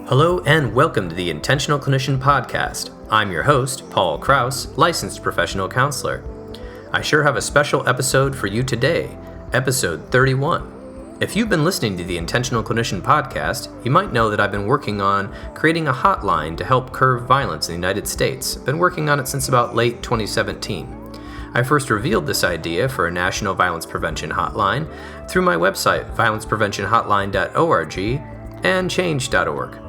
Hello and welcome to the Intentional Clinician podcast. I'm your host, Paul Krauss, licensed professional counselor. I sure have a special episode for you today, episode 31. If you've been listening to the Intentional Clinician podcast, you might know that I've been working on creating a hotline to help curb violence in the United States. I've been working on it since about late 2017. I first revealed this idea for a National Violence Prevention Hotline through my website, violencepreventionhotline.org and change.org.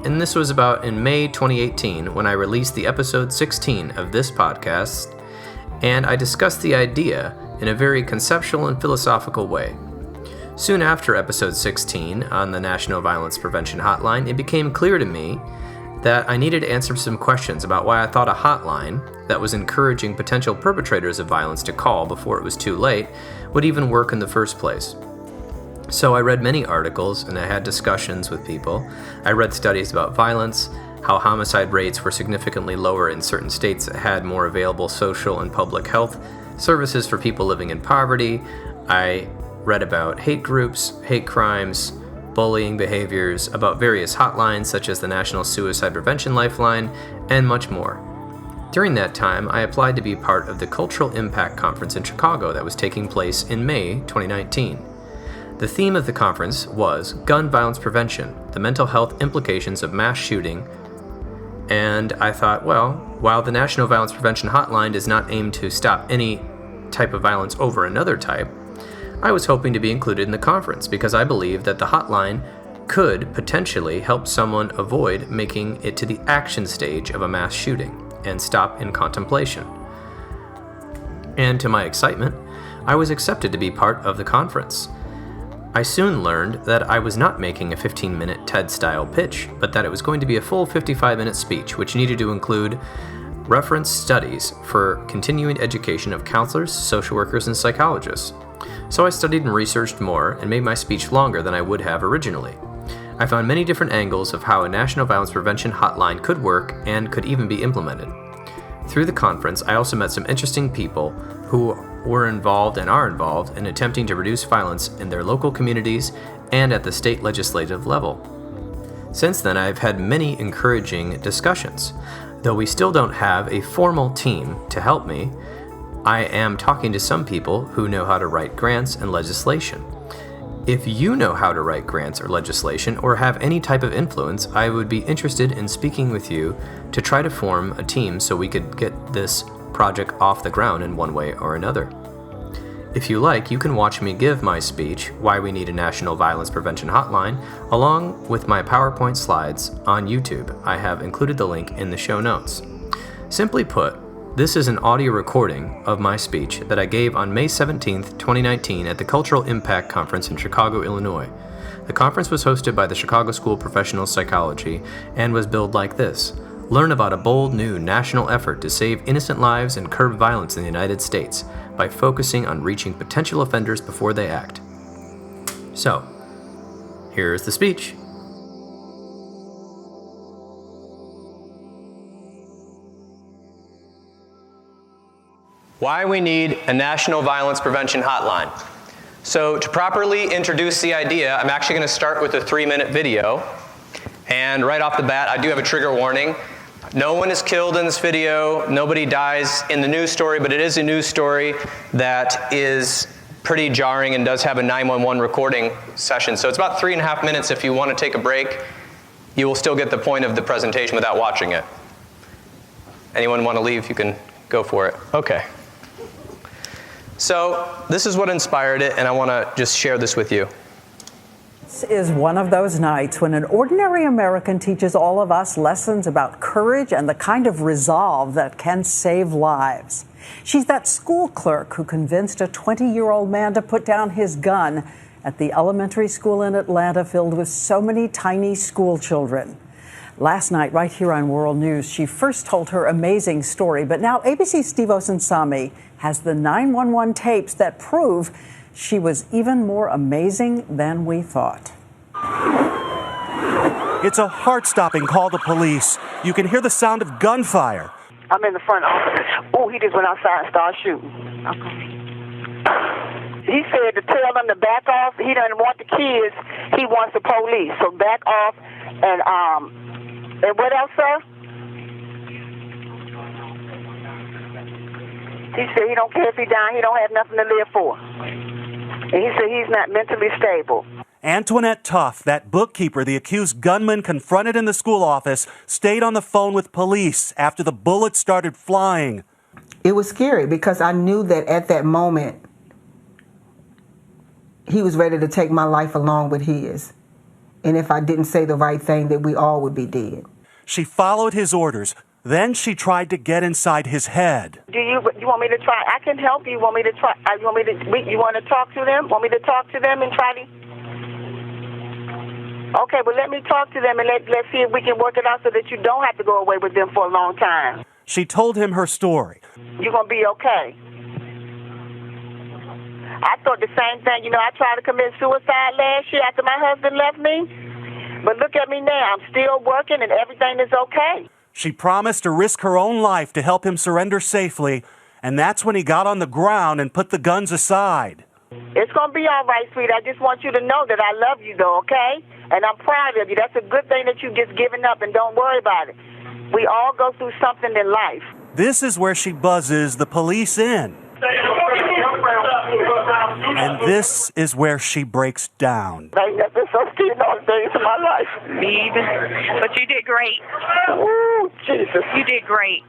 And this was about in May 2018 when I released the episode 16 of this podcast, and I discussed the idea in a very conceptual and philosophical way. Soon after episode 16 on the National Violence Prevention Hotline, it became clear to me that I needed to answer some questions about why I thought a hotline that was encouraging potential perpetrators of violence to call before it was too late would even work in the first place. So I read many articles and I had discussions with people. I read studies about violence, how homicide rates were significantly lower in certain states that had more available social and public health services for people living in poverty. I read about hate groups, hate crimes, bullying behaviors, about various hotlines such as the National Suicide Prevention Lifeline, and much more. During that time, I applied to be part of the Cultural Impact Conference in Chicago that was taking place in May 2019. The theme of the conference was Gun Violence Prevention, the mental health implications of mass shooting, and I thought, well, while the National Violence Prevention Hotline does not aim to stop any type of violence over another type, I was hoping to be included in the conference because I believe that the hotline could potentially help someone avoid making it to the action stage of a mass shooting and stop in contemplation. And to my excitement, I was accepted to be part of the conference. I soon learned that I was not making a 15-minute TED-style pitch, but that it was going to be a full 55-minute speech, which needed to include reference studies for continuing education of counselors, social workers, and psychologists. So I studied and researched more and made my speech longer than I would have originally. I found many different angles of how a National Violence Prevention Hotline could work and could even be implemented. Through the conference, I also met some interesting people who were involved and are involved in attempting to reduce violence in their local communities and at the state legislative level. Since then, I've had many encouraging discussions. Though we still don't have a formal team to help me, I am talking to some people who know how to write grants and legislation. If you know how to write grants or legislation or have any type of influence, I would be interested in speaking with you to try to form a team so we could get this project off the ground in one way or another. If you like, you can watch me give my speech, Why We Need a National Violence Prevention Hotline, along with my PowerPoint slides on YouTube. I have included the link in the show notes. Simply put, this is an audio recording of my speech that I gave on May 17th, 2019 at the Cultural Impact Conference in Chicago, Illinois. The conference was hosted by the Chicago School of Professional Psychology and was billed like this: Learn about a bold new national effort to save innocent lives and curb violence in the United States by focusing on reaching potential offenders before they act. So, here's the speech. Why we need a National Violence Prevention Hotline. So to properly introduce the idea, I'm actually going to start with a 3-minute video. And right off the bat, I do have a trigger warning. No one is killed in this video. Nobody dies in the news story, but it is a news story that is pretty jarring and does have a 911 recording session. So it's about 3.5 minutes. If you want to take a break, you will still get the point of the presentation without watching it. Anyone want to leave? You can go for it. Okay. So this is what inspired it, and I want to just share this with you. This is one of those nights when an ordinary American teaches all of us lessons about courage and the kind of resolve that can save lives. She's that school clerk who convinced a 20-year-old man to put down his gun at the elementary school in Atlanta filled with so many tiny school children. Last night, right here on World News, she first told her amazing story, but now ABC's Steve Osunsami has the 911 tapes that prove she was even more amazing than we thought. It's a heart-stopping call to police. You can hear the sound of gunfire. I'm in the front office. Oh, he just went outside and started shooting. Okay. He said to tell them to back off. He doesn't want the kids. He wants the police. So back off. And what else, sir? He said he don't care if he died. He don't have nothing to live for. And he said he's not mentally stable. Antoinette Tuff, that bookkeeper the accused gunman confronted in the school office, stayed on the phone with police after the bullets started flying. It was scary because I knew that at that moment, he was ready to take my life along with his. And if I didn't say the right thing, that we all would be dead. She followed his orders. Then she tried to get inside his head. Do you want me to try? I can help you. You want me to try? You want to talk to them? Want me to talk to them and try to? Okay, well, let me talk to them and let's see if we can work it out so that you don't have to go away with them for a long time. She told him her story. You're going to be okay. I thought the same thing. You know, I tried to commit suicide last year after my husband left me. But look at me now. I'm still working and everything is okay. She promised to risk her own life to help him surrender safely, and that's when he got on the ground and put the guns aside. It's going to be all right, sweetie. I just want you to know that I love you, though, okay? And I'm proud of you. That's a good thing that you've just given up, and don't worry about it. We all go through something in life. This is where she buzzes the police in. And this is where she breaks down. I ain't never been so scared in all the days of my life. Me either. But you did great. Ooh, Jesus. You did great.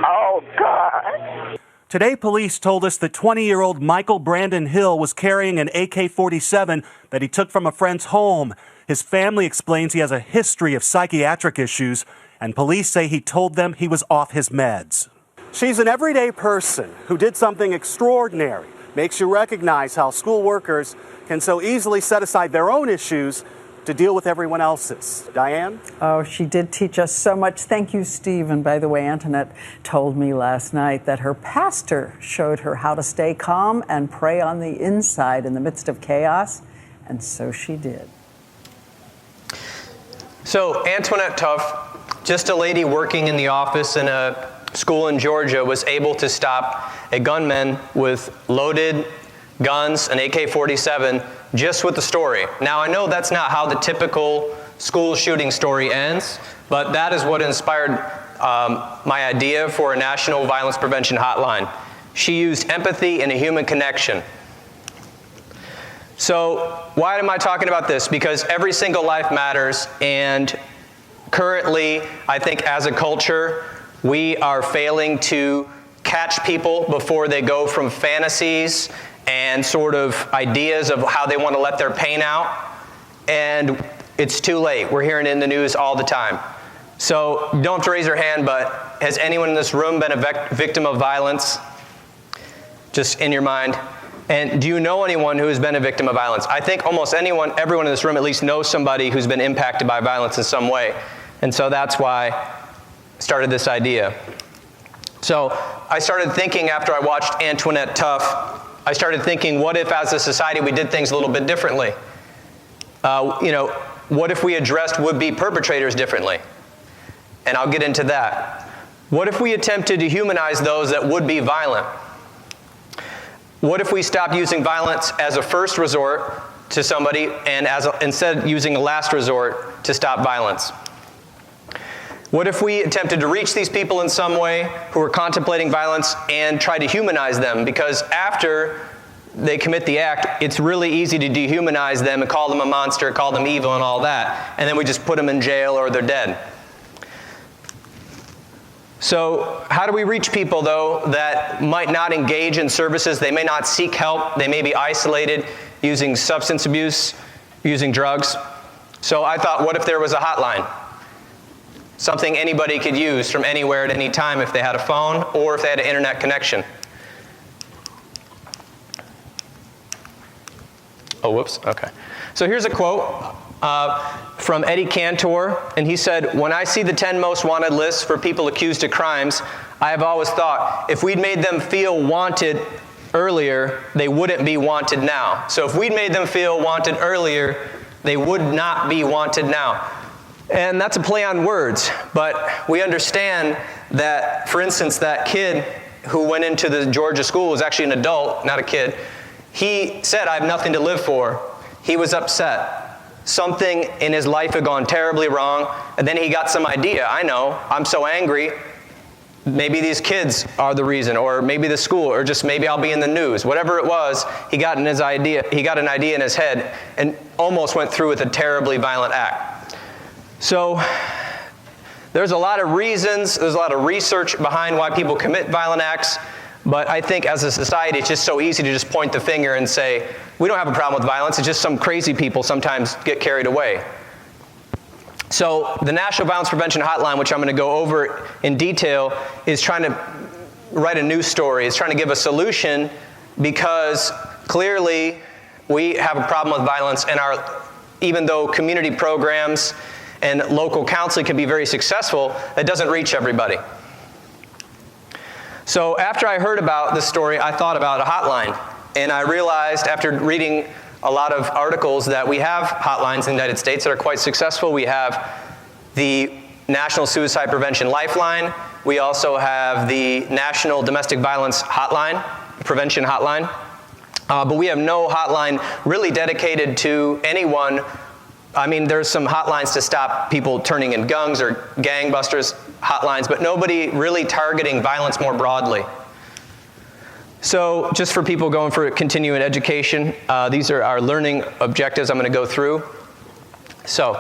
Oh, God. Today, police told us that 20-year-old Michael Brandon Hill was carrying an AK-47 that he took from a friend's home. His family explains he has a history of psychiatric issues, and police say he told them he was off his meds. She's an everyday person who did something extraordinary. Makes you recognize how school workers can so easily set aside their own issues to deal with everyone else's. Diane? Oh, she did teach us so much. Thank you, Steve. And by the way, Antoinette told me last night that her pastor showed her how to stay calm and pray on the inside in the midst of chaos. And so she did. So Antoinette Tuff, just a lady working in the office in a school in Georgia, was able to stop a gunman with loaded guns, an AK-47, just with the story. Now, I know that's not how the typical school shooting story ends, but that is what inspired my idea for a National Violence Prevention Hotline. She used empathy and a human connection. So why am I talking about this? Because every single life matters, and currently, I think as a culture, we are failing to catch people before they go from fantasies and sort of ideas of how they want to let their pain out, and it's too late. We're hearing it in the news all the time. So you don't have to raise your hand, but has anyone in this room been a victim of violence? Just in your mind. And do you know anyone who has been a victim of violence? I think almost everyone in this room at least knows somebody who's been impacted by violence in some way. And so that's why I started this idea. So I started thinking after I watched Antoinette Tuff, I started thinking, what if as a society we did things a little bit differently? What if we addressed would-be perpetrators differently? And I'll get into that. What if we attempted to humanize those that would be violent? What if we stopped using violence as a first resort to somebody and instead using a last resort to stop violence? What if we attempted to reach these people in some way who are contemplating violence and try to humanize them? Because after they commit the act, it's really easy to dehumanize them and call them a monster, call them evil and all that. And then we just put them in jail or they're dead. So how do we reach people, though, that might not engage in services? They may not seek help. They may be isolated, using substance abuse, using drugs. So I thought, what if there was a hotline? Something anybody could use from anywhere at any time if they had a phone or if they had an internet connection. Oh, whoops, okay. So here's a quote from Eddie Cantor, and he said, "When I see the 10 most wanted lists for people accused of crimes, I have always thought, if we'd made them feel wanted earlier, they wouldn't be wanted now." So if we'd made them feel wanted earlier, they would not be wanted now. And that's a play on words, but we understand that, for instance, that kid who went into the Georgia school, was actually an adult, not a kid. He said, I have nothing to live for. He was upset. Something in his life had gone terribly wrong, and then he got some idea. I know, I'm so angry. Maybe these kids are the reason, or maybe the school, or just maybe I'll be in the news. Whatever it was, he got an idea in his head and almost went through with a terribly violent act. So there's a lot of reasons, there's a lot of research behind why people commit violent acts, but I think as a society it's just so easy to just point the finger and say, we don't have a problem with violence, it's just some crazy people sometimes get carried away. So the National Violence Prevention Hotline, which I'm going to go over in detail, is trying to write a news story. It's trying to give a solution because clearly we have a problem with violence, and even though community programs and local counseling can be very successful, it doesn't reach everybody. So after I heard about this story, I thought about a hotline, and I realized after reading a lot of articles that we have hotlines in the United States that are quite successful. We have the National Suicide Prevention Lifeline. We also have the National Domestic Violence Hotline, Prevention Hotline. But we have no hotline really dedicated to anyone. I mean, there's some hotlines to stop people turning in guns or gangbusters hotlines, but nobody really targeting violence more broadly. So just for people going for continuing education, these are our learning objectives I'm going to go through. So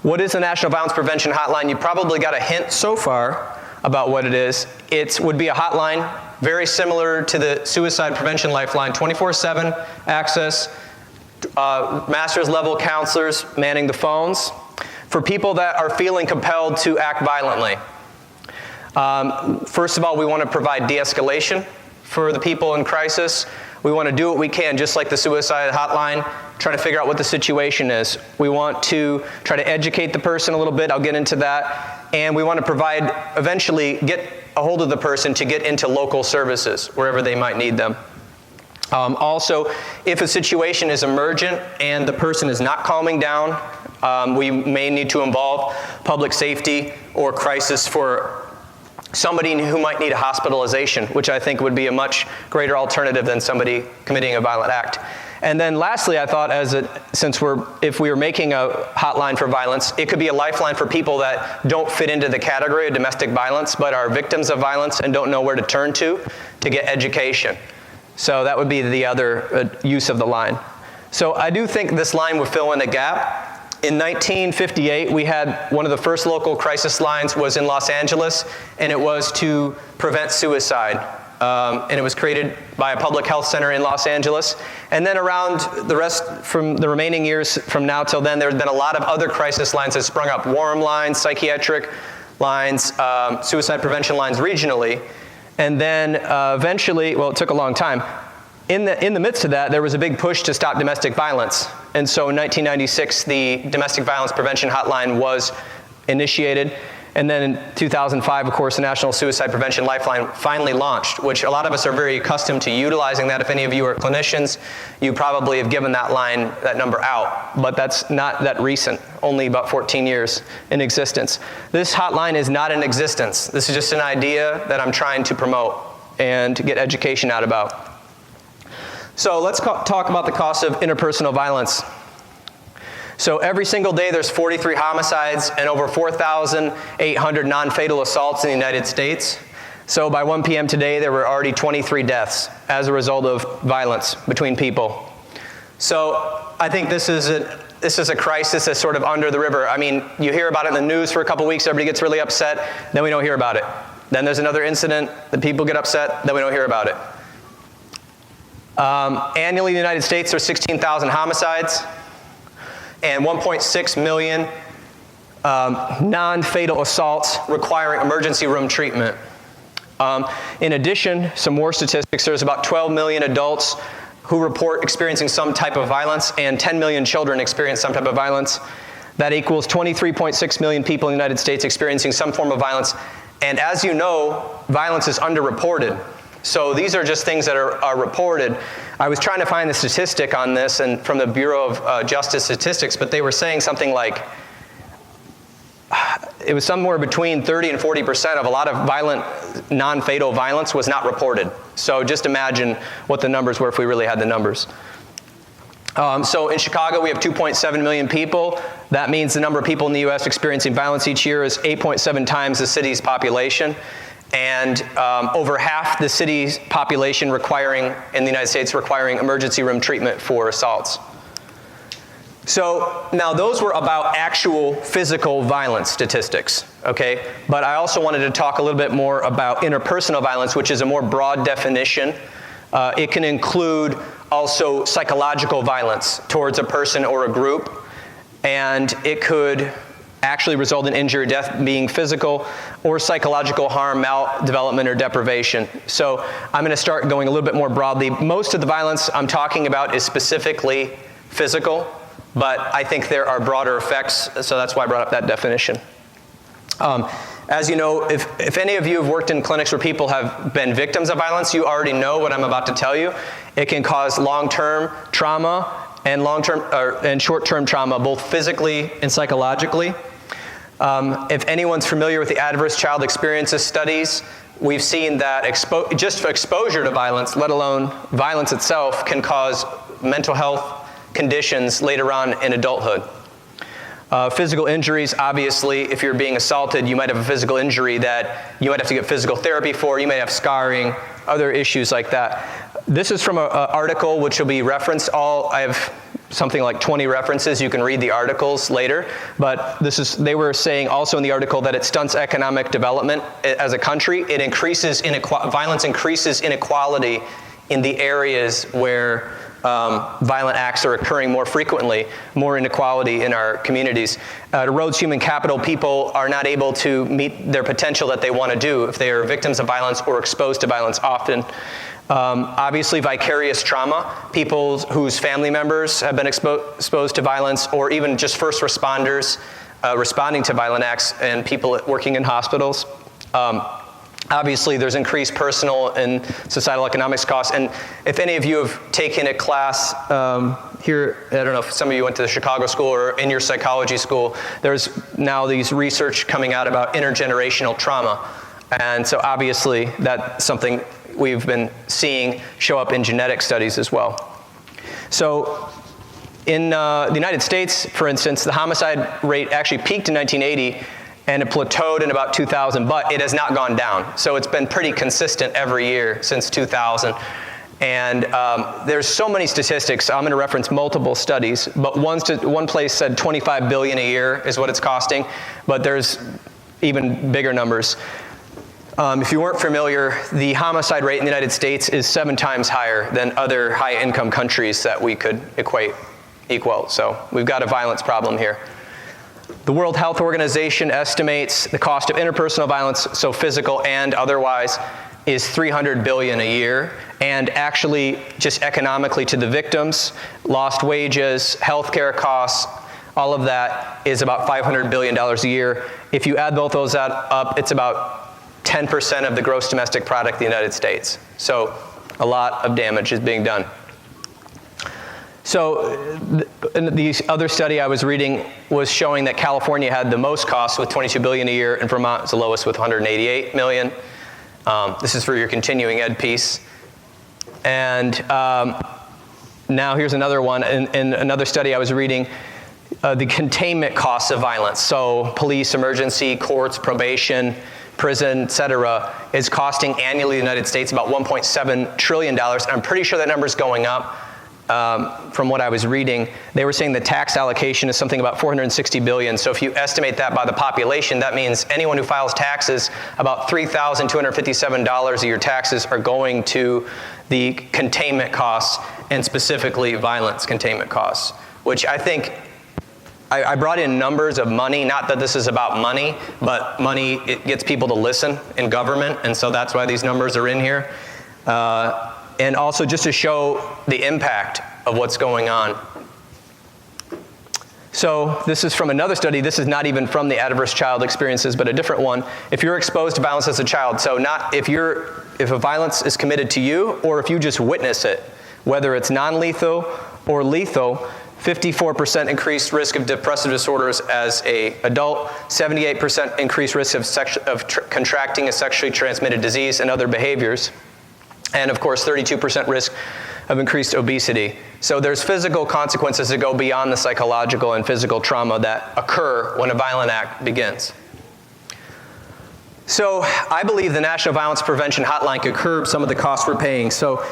what is the National Violence Prevention Hotline? You probably got a hint so far about what it is. It would be a hotline very similar to the Suicide Prevention Lifeline, 24/7 access, master's level counselors manning the phones for people that are feeling compelled to act violently. First of all, we want to provide de-escalation for the people in crisis. We want to do what we can, just like the suicide hotline, try to figure out what the situation is. We want to try to educate the person a little bit, I'll get into that, and we want to eventually get a hold of the person to get into local services, wherever they might need them. Also, if a situation is emergent and the person is not calming down, we may need to involve public safety or crisis for somebody who might need a hospitalization, which I think would be a much greater alternative than somebody committing a violent act. And then lastly, I thought if we were making a hotline for violence, it could be a lifeline for people that don't fit into the category of domestic violence, but are victims of violence and don't know where to turn to get education. So that would be the other use of the line. So I do think this line would fill in a gap. In 1958, we had one of the first local crisis lines was in Los Angeles, and it was to prevent suicide. And it was created by a public health center in Los Angeles. And then around from the remaining years from now till then, there have been a lot of other crisis lines that sprung up. Warm lines, psychiatric lines, suicide prevention lines regionally. And then eventually, well, it took a long time. In the midst of that, there was a big push to stop domestic violence. And so in 1996, the Domestic Violence Prevention Hotline was initiated. And then in 2005, of course, the National Suicide Prevention Lifeline finally launched, which a lot of us are very accustomed to utilizing that. If any of you are clinicians, you probably have given that number out. But that's not that recent, only about 14 years in existence. This hotline is not in existence. This is just an idea that I'm trying to promote and to get education out about. So let's talk about the cost of interpersonal violence. So every single day there's 43 homicides and over 4,800 non-fatal assaults in the United States. So by 1 p.m. today there were already 23 deaths as a result of violence between people. So I think this is a crisis that's sort of under the river. I mean, you hear about it in the news for a couple weeks, everybody gets really upset, then we don't hear about it. Then there's another incident, the people get upset, then we don't hear about it. Annually in the United States, there's 16,000 homicides and 1.6 million non-fatal assaults requiring emergency room treatment. In addition, some more statistics, there's about 12 million adults who report experiencing some type of violence and 10 million children experience some type of violence. That equals 23.6 million people in the United States experiencing some form of violence. And as you know, violence is underreported. So these are just things that are reported. I was trying to find the statistic on this and from the Bureau of Justice Statistics, but they were saying something like, it was somewhere between 30 and 40% of a lot of violent, non-fatal violence was not reported. So just imagine what the numbers were if we really had the numbers. So in Chicago, we have 2.7 million people. That means the number of people in the U.S. experiencing violence each year is 8.7 times the city's population. And over half the city's population in the United States requiring emergency room treatment for assaults. So now those were about actual physical violence statistics, okay? But I also wanted to talk a little bit more about interpersonal violence, which is a more broad definition. It can include also psychological violence towards a person or a group, and it could actually result in injury or death being physical or psychological harm, maldevelopment, or deprivation. So I'm going to start going a little bit more broadly. Most of the violence I'm talking about is specifically physical, but I think there are broader effects, so that's why I brought up that definition. As you know, if any of you have worked in clinics where people have been victims of violence, you already know what I'm about to tell you. It can cause long-term trauma and and short-term trauma, both physically and psychologically. If anyone's familiar with the adverse child experiences studies, we've seen that just exposure to violence, let alone violence itself, can cause mental health conditions later on in adulthood. Physical injuries, obviously, if you're being assaulted, you might have a physical injury that you might have to get physical therapy for. You may have scarring, other issues like that. This is from an article which will be referenced. I have something like 20 references. You can read the articles later. But they were saying also in the article that it stunts economic development as a country. It increases violence increases inequality in the areas where violent acts are occurring more frequently, more inequality in our communities. It erodes human capital. People are not able to meet their potential that they want to do if they are victims of violence or exposed to violence often. Obviously, vicarious trauma, people whose family members have been exposed to violence, or even just first responders responding to violent acts, and people working in hospitals. Obviously, there's increased personal and societal economics costs. And if any of you have taken a class here, I don't know if some of you went to the Chicago school or in your psychology school, there's now these research coming out about intergenerational trauma. And so obviously, that's something we've been seeing show up in genetic studies as well. So in the United States, for instance, the homicide rate actually peaked in 1980, and it plateaued in about 2000, but it has not gone down. So it's been pretty consistent every year since 2000. And there's so many statistics. I'm going to reference multiple studies, but one place said $25 billion a year is what it's costing, but there's even bigger numbers. If you weren't familiar, the homicide rate in the United States is 7 times higher than other high-income countries that we could equal. So we've got a violence problem here. The World Health Organization estimates the cost of interpersonal violence, so physical and otherwise, is $300 billion a year. And actually, just economically to the victims, lost wages, healthcare costs, all of that is about $500 billion a year. If you add both those up, it's about 10% of the gross domestic product of the United States. So a lot of damage is being done. So the other study I was reading was showing that California had the most costs with $22 billion a year, and Vermont is the lowest with $188 million. This is for your continuing ed piece. And now here's another one. In another study I was reading, the containment costs of violence. So police, emergency, courts, probation, prison, et cetera, is costing annually the United States about $1.7 trillion. I'm pretty sure that number's going up. From what I was reading, they were saying the tax allocation is something about $460 billion. So if you estimate that by the population, that means anyone who files taxes, about $3,257 of your taxes are going to the containment costs, and specifically violence containment costs, which I think I brought in numbers of money, not that this is about money, but money, it gets people to listen in government, and so that's why these numbers are in here. And also just to show the impact of what's going on. So this is from another study. This is not even from the adverse child experiences, but a different one. If you're exposed to violence as a child, so not if a violence is committed to you, or if you just witness it, whether it's non-lethal or lethal, 54% increased risk of depressive disorders as an adult, 78% increased risk of contracting a sexually transmitted disease and other behaviors, and of course 32% risk of increased obesity. So there's physical consequences that go beyond the psychological and physical trauma that occur when a violent act begins. So I believe the National Violence Prevention Hotline could curb some of the costs we're paying. So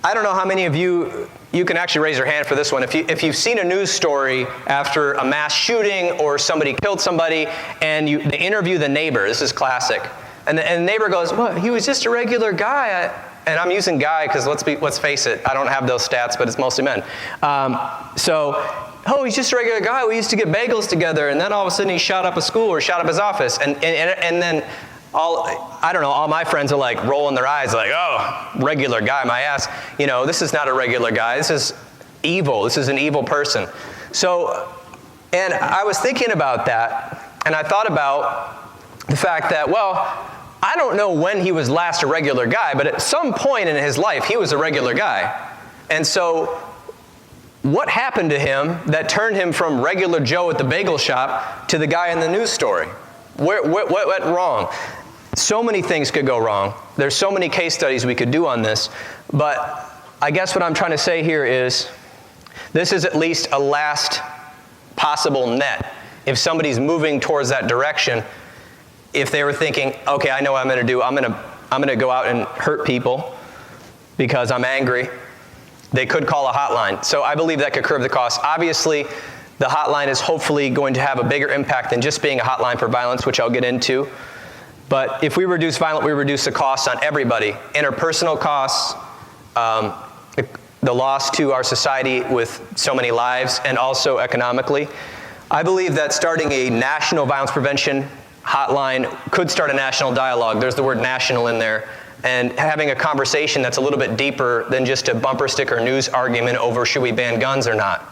I don't know how many of you can actually raise your hand for this one. If you've seen a news story after a mass shooting or somebody killed somebody and they interview the neighbor, this is classic, and the neighbor goes, well, he was just a regular guy. And I'm using guy because let's face it, I don't have those stats, but it's mostly men. Oh, he's just a regular guy. We used to get bagels together, and then all of a sudden he shot up a school or shot up his office. And then all my friends are like rolling their eyes like, oh, regular guy, my ass. This is not a regular guy. This is evil. This is an evil person. So, and I was thinking about that, and I thought about the fact that, well, I don't know when he was last a regular guy, but at some point in his life, he was a regular guy. And so what happened to him that turned him from regular Joe at the bagel shop to the guy in the news story? What went wrong? So many things could go wrong. There's so many case studies we could do on this, but I guess what I'm trying to say here is this is at least a last possible net. If somebody's moving towards that direction, if they were thinking, okay, I know what I'm going to do. I'm going to go out and hurt people because I'm angry, they could call a hotline. So I believe that could curb the cost. Obviously, the hotline is hopefully going to have a bigger impact than just being a hotline for violence, which I'll get into. But if we reduce violence, we reduce the costs on everybody. Interpersonal costs, the loss to our society with so many lives, and also economically. I believe that starting a national violence prevention hotline could start a national dialogue. There's the word national in there. And having a conversation that's a little bit deeper than just a bumper sticker news argument over should we ban guns or not.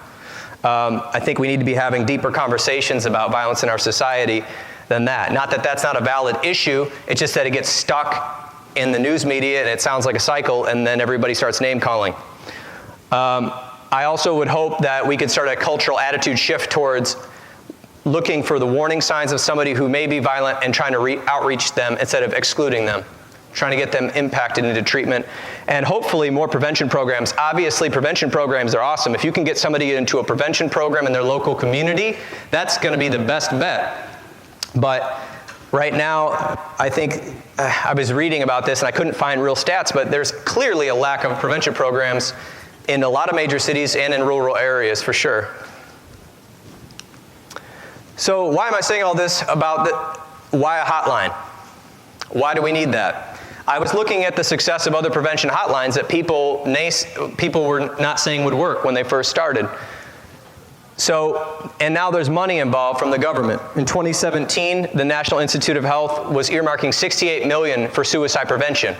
I think we need to be having deeper conversations about violence in our society than that. Not that that's not a valid issue, it's just that it gets stuck in the news media and it sounds like a cycle and then everybody starts name calling. I also would hope that we could start a cultural attitude shift towards looking for the warning signs of somebody who may be violent and trying to outreach them instead of excluding them, trying to get them impacted into treatment, and hopefully more prevention programs. Obviously, prevention programs are awesome. If you can get somebody into a prevention program in their local community, that's going to be the best bet. But right now, I think, I was reading about this and I couldn't find real stats, but there's clearly a lack of prevention programs in a lot of major cities and in rural areas for sure. So why am I saying all this about why a hotline? Why do we need that? I was looking at the success of other prevention hotlines that people were not saying would work when they first started. So, and now there's money involved from the government. In 2017, the National Institute of Health was earmarking $68 million for suicide prevention.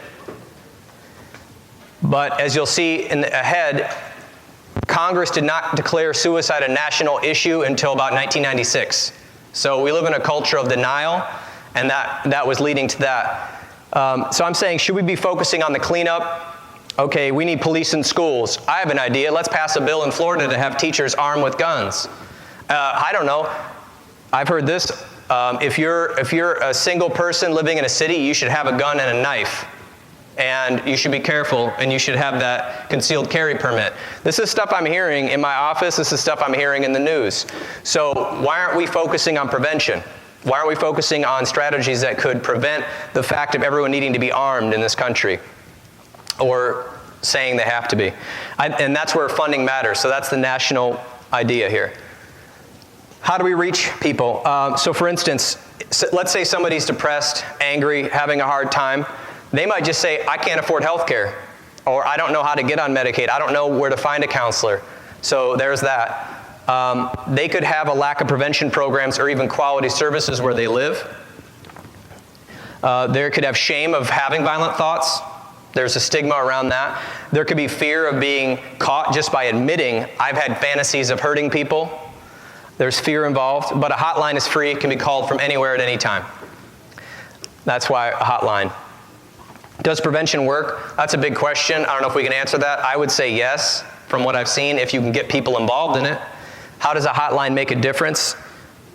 But as you'll see ahead, Congress did not declare suicide a national issue until about 1996. So we live in a culture of denial, and that was leading to that. So I'm saying, should we be focusing on the cleanup? Okay, we need police in schools. I have an idea. Let's pass a bill in Florida to have teachers armed with guns. I don't know. I've heard this. If you're a single person living in a city, you should have a gun and a knife. And you should be careful, and you should have that concealed carry permit. This is stuff I'm hearing in my office. This is stuff I'm hearing in the news. So why aren't we focusing on prevention? Why aren't we focusing on strategies that could prevent the fact of everyone needing to be armed in this country? Or saying they have to be. And that's where funding matters. So that's the national idea here. How do we reach people? So for instance, let's say somebody's depressed, angry, having a hard time. They might just say, I can't afford health care, or I don't know how to get on Medicaid. I don't know where to find a counselor. So there's that. They could have a lack of prevention programs or even quality services where they live. They could have shame of having violent thoughts. There's a stigma around that. There could be fear of being caught just by admitting, I've had fantasies of hurting people. There's fear involved, but a hotline is free. It can be called from anywhere at any time. That's why a hotline. Does prevention work? That's a big question. I don't know if we can answer that. I would say yes. from what I've seen, if you can get people involved in it. How does a hotline make a difference?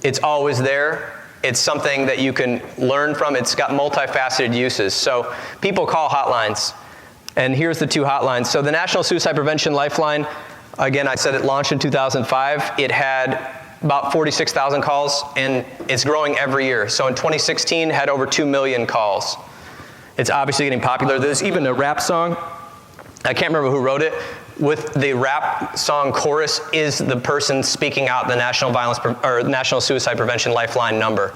It's always there. It's something that you can learn from. It's got multifaceted uses. So people call hotlines. And here's the 2 hotlines. So the National Suicide Prevention Lifeline, again, I said it launched in 2005. It had about 46,000 calls, and it's growing every year. So in 2016, it had over 2 million calls. It's obviously getting popular. There's even a rap song. I can't remember who wrote it. With the rap song chorus is the person speaking out the National Suicide Prevention Lifeline number.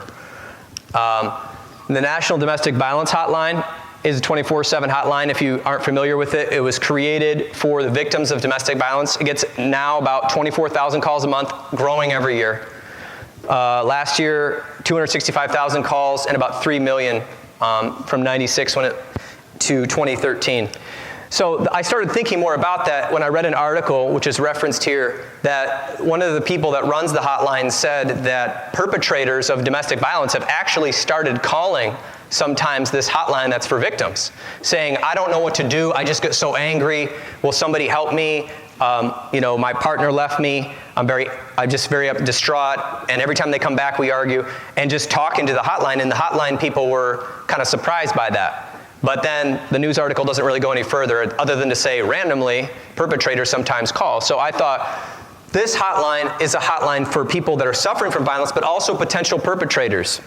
The National Domestic Violence Hotline is a 24/7 hotline. If you aren't familiar with it, it was created for the victims of domestic violence. It gets now about 24,000 calls a month, growing every year. Last year, 265,000 calls and about 3 million from 96 to 2013. So I started thinking more about that when I read an article, which is referenced here, that one of the people that runs the hotline said that perpetrators of domestic violence have actually started calling sometimes this hotline that's for victims, saying, I don't know what to do, I just get so angry, will somebody help me? My partner left me, I'm just very distraught, and every time they come back we argue, and just talking to the hotline, and the hotline people were kind of surprised by that. But then the news article doesn't really go any further other than to say randomly, perpetrators sometimes call. So I thought, this hotline is a hotline for people that are suffering from violence, but also potential perpetrators.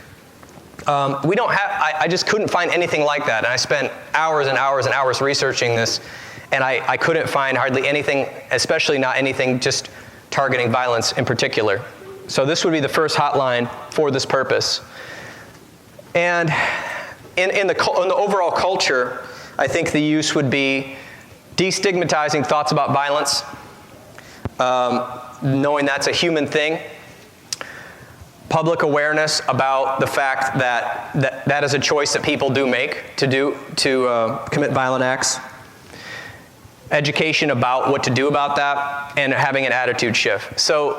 I just couldn't find anything like that. And I spent hours and hours and hours researching this, and I couldn't find hardly anything, especially not anything just targeting violence in particular. So this would be the first hotline for this purpose. And in the overall culture, I think the use would be destigmatizing thoughts about violence, knowing that's a human thing, public awareness about the fact that is a choice that people do make to commit violent acts, education about what to do about that, and having an attitude shift. So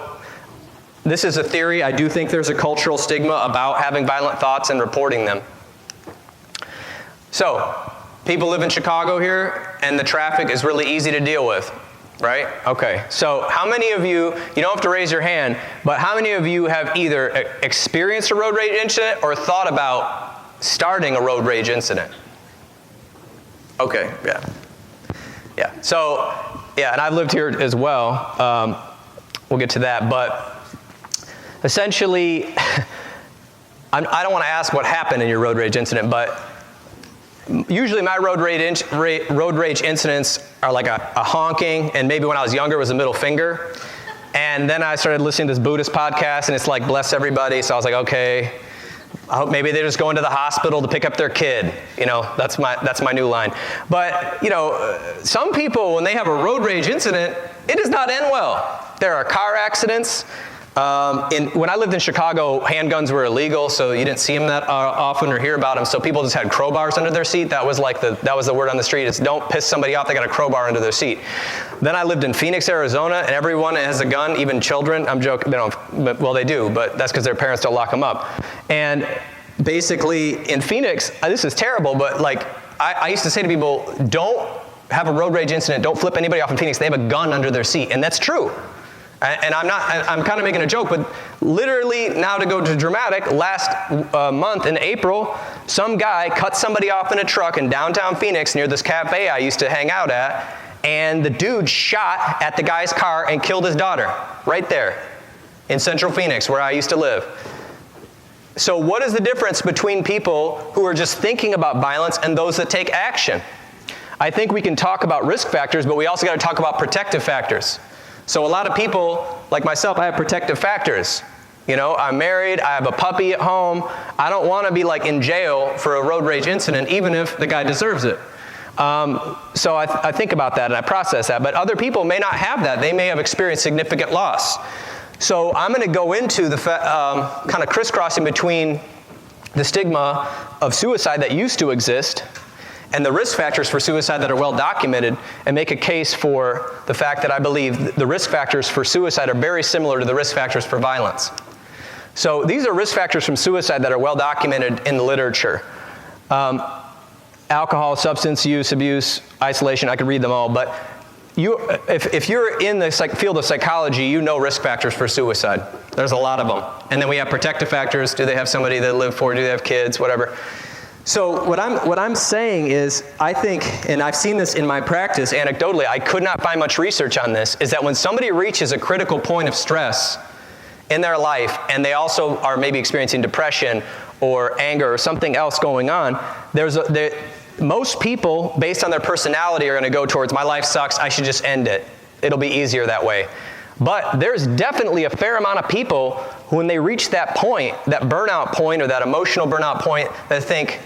this is a theory. I do think there's a cultural stigma about having violent thoughts and reporting them. So, people live in Chicago here, and the traffic is really easy to deal with, right? Okay, so how many of you don't have to raise your hand, but how many of you have either experienced a road rage incident or thought about starting a road rage incident? Okay, yeah. So, and I've lived here as well. We'll get to that, but essentially, I don't want to ask what happened in your road rage incident, but usually my road rage incidents are like a honking, and maybe when I was younger it was a middle finger. And then I started listening to this Buddhist podcast, and it's like, bless everybody. So I was like, okay, I hope maybe they're just going to the hospital to pick up their kid. That's my new line. But, some people, when they have a road rage incident, it does not end well. There are car accidents. When I lived in Chicago, handguns were illegal, so you didn't see them that often or hear about them. So people just had crowbars under their seat. That was the word on the street. It's don't piss somebody off. They got a crowbar under their seat. Then I lived in Phoenix, Arizona, and everyone has a gun, even children. I'm joking. They do, but that's because their parents don't lock them up. And basically, in Phoenix, this is terrible, but I used to say to people, don't have a road rage incident. Don't flip anybody off in Phoenix. They have a gun under their seat, and that's true. And I'm kind of making a joke, but literally, now to go to dramatic, last month in April, some guy cut somebody off in a truck in downtown Phoenix near this cafe I used to hang out at, and the dude shot at the guy's car and killed his daughter right there in central Phoenix where I used to live. So what is the difference between people who are just thinking about violence and those that take action? I think we can talk about risk factors, but we also got to talk about protective factors. So a lot of people, like myself, I have protective factors. I'm married, I have a puppy at home. I don't want to be in jail for a road rage incident, even if the guy deserves it. So I think about that and I process that. But other people may not have that. They may have experienced significant loss. So I'm going to go into the kind of crisscrossing between the stigma of suicide that used to exist and the risk factors for suicide that are well documented, and make a case for the fact that I believe the risk factors for suicide are very similar to the risk factors for violence. So these are risk factors from suicide that are well documented in the literature. Alcohol, substance use, abuse, isolation, I could read them all, but if you're in the field of psychology, you know risk factors for suicide. There's a lot of them. And then we have protective factors. Do they have somebody that live for? Do they have kids? Whatever. So what I'm saying is, I think, and I've seen this in my practice anecdotally, I could not find much research on this, is that when somebody reaches a critical point of stress in their life, and they also are maybe experiencing depression or anger or something else going on, most people, based on their personality, are going to go towards, my life sucks, I should just end it. It'll be easier that way. But there's definitely a fair amount of people who, when they reach that point, that burnout point or that emotional burnout point, that think,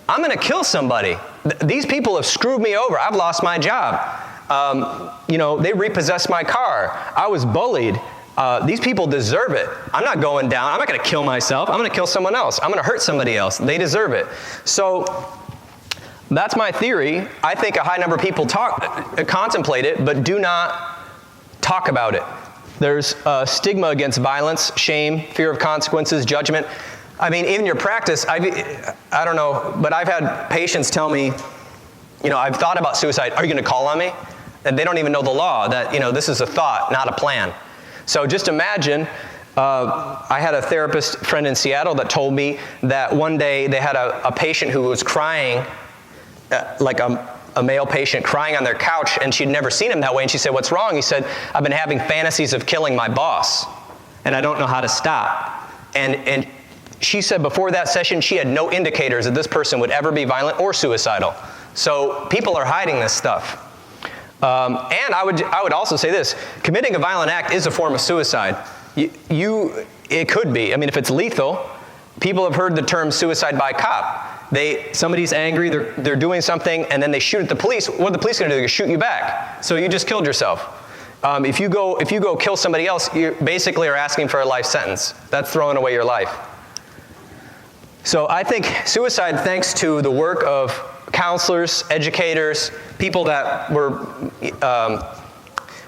I'm going to kill somebody. These people have screwed me over. I've lost my job. They repossessed my car. I was bullied. These people deserve it. I'm not going down. I'm not going to kill myself. I'm going to kill someone else. I'm going to hurt somebody else. They deserve it. So that's my theory. I think a high number of people contemplate it, but do not talk about it. There's stigma against violence, shame, fear of consequences, judgment. I mean, in your practice, I don't know, but I've had patients tell me, I've thought about suicide. Are you going to call on me? And they don't even know the law, that, this is a thought, not a plan. So just imagine, I had a therapist friend in Seattle that told me that one day they had a patient who was crying, like a male patient crying on their couch, and she'd never seen him that way. And she said, what's wrong? He said, I've been having fantasies of killing my boss, and I don't know how to stop. And she said before that session, she had no indicators that this person would ever be violent or suicidal. So people are hiding this stuff. And I would also say this, committing a violent act is a form of suicide. It could be. I mean, if it's lethal, people have heard the term suicide by cop. Somebody's angry, they're doing something, and then they shoot at the police. What are the police going to do? They're going to shoot you back. So you just killed yourself. If you go kill somebody else, you basically are asking for a life sentence. That's throwing away your life. So I think suicide, thanks to the work of counselors, educators, people that were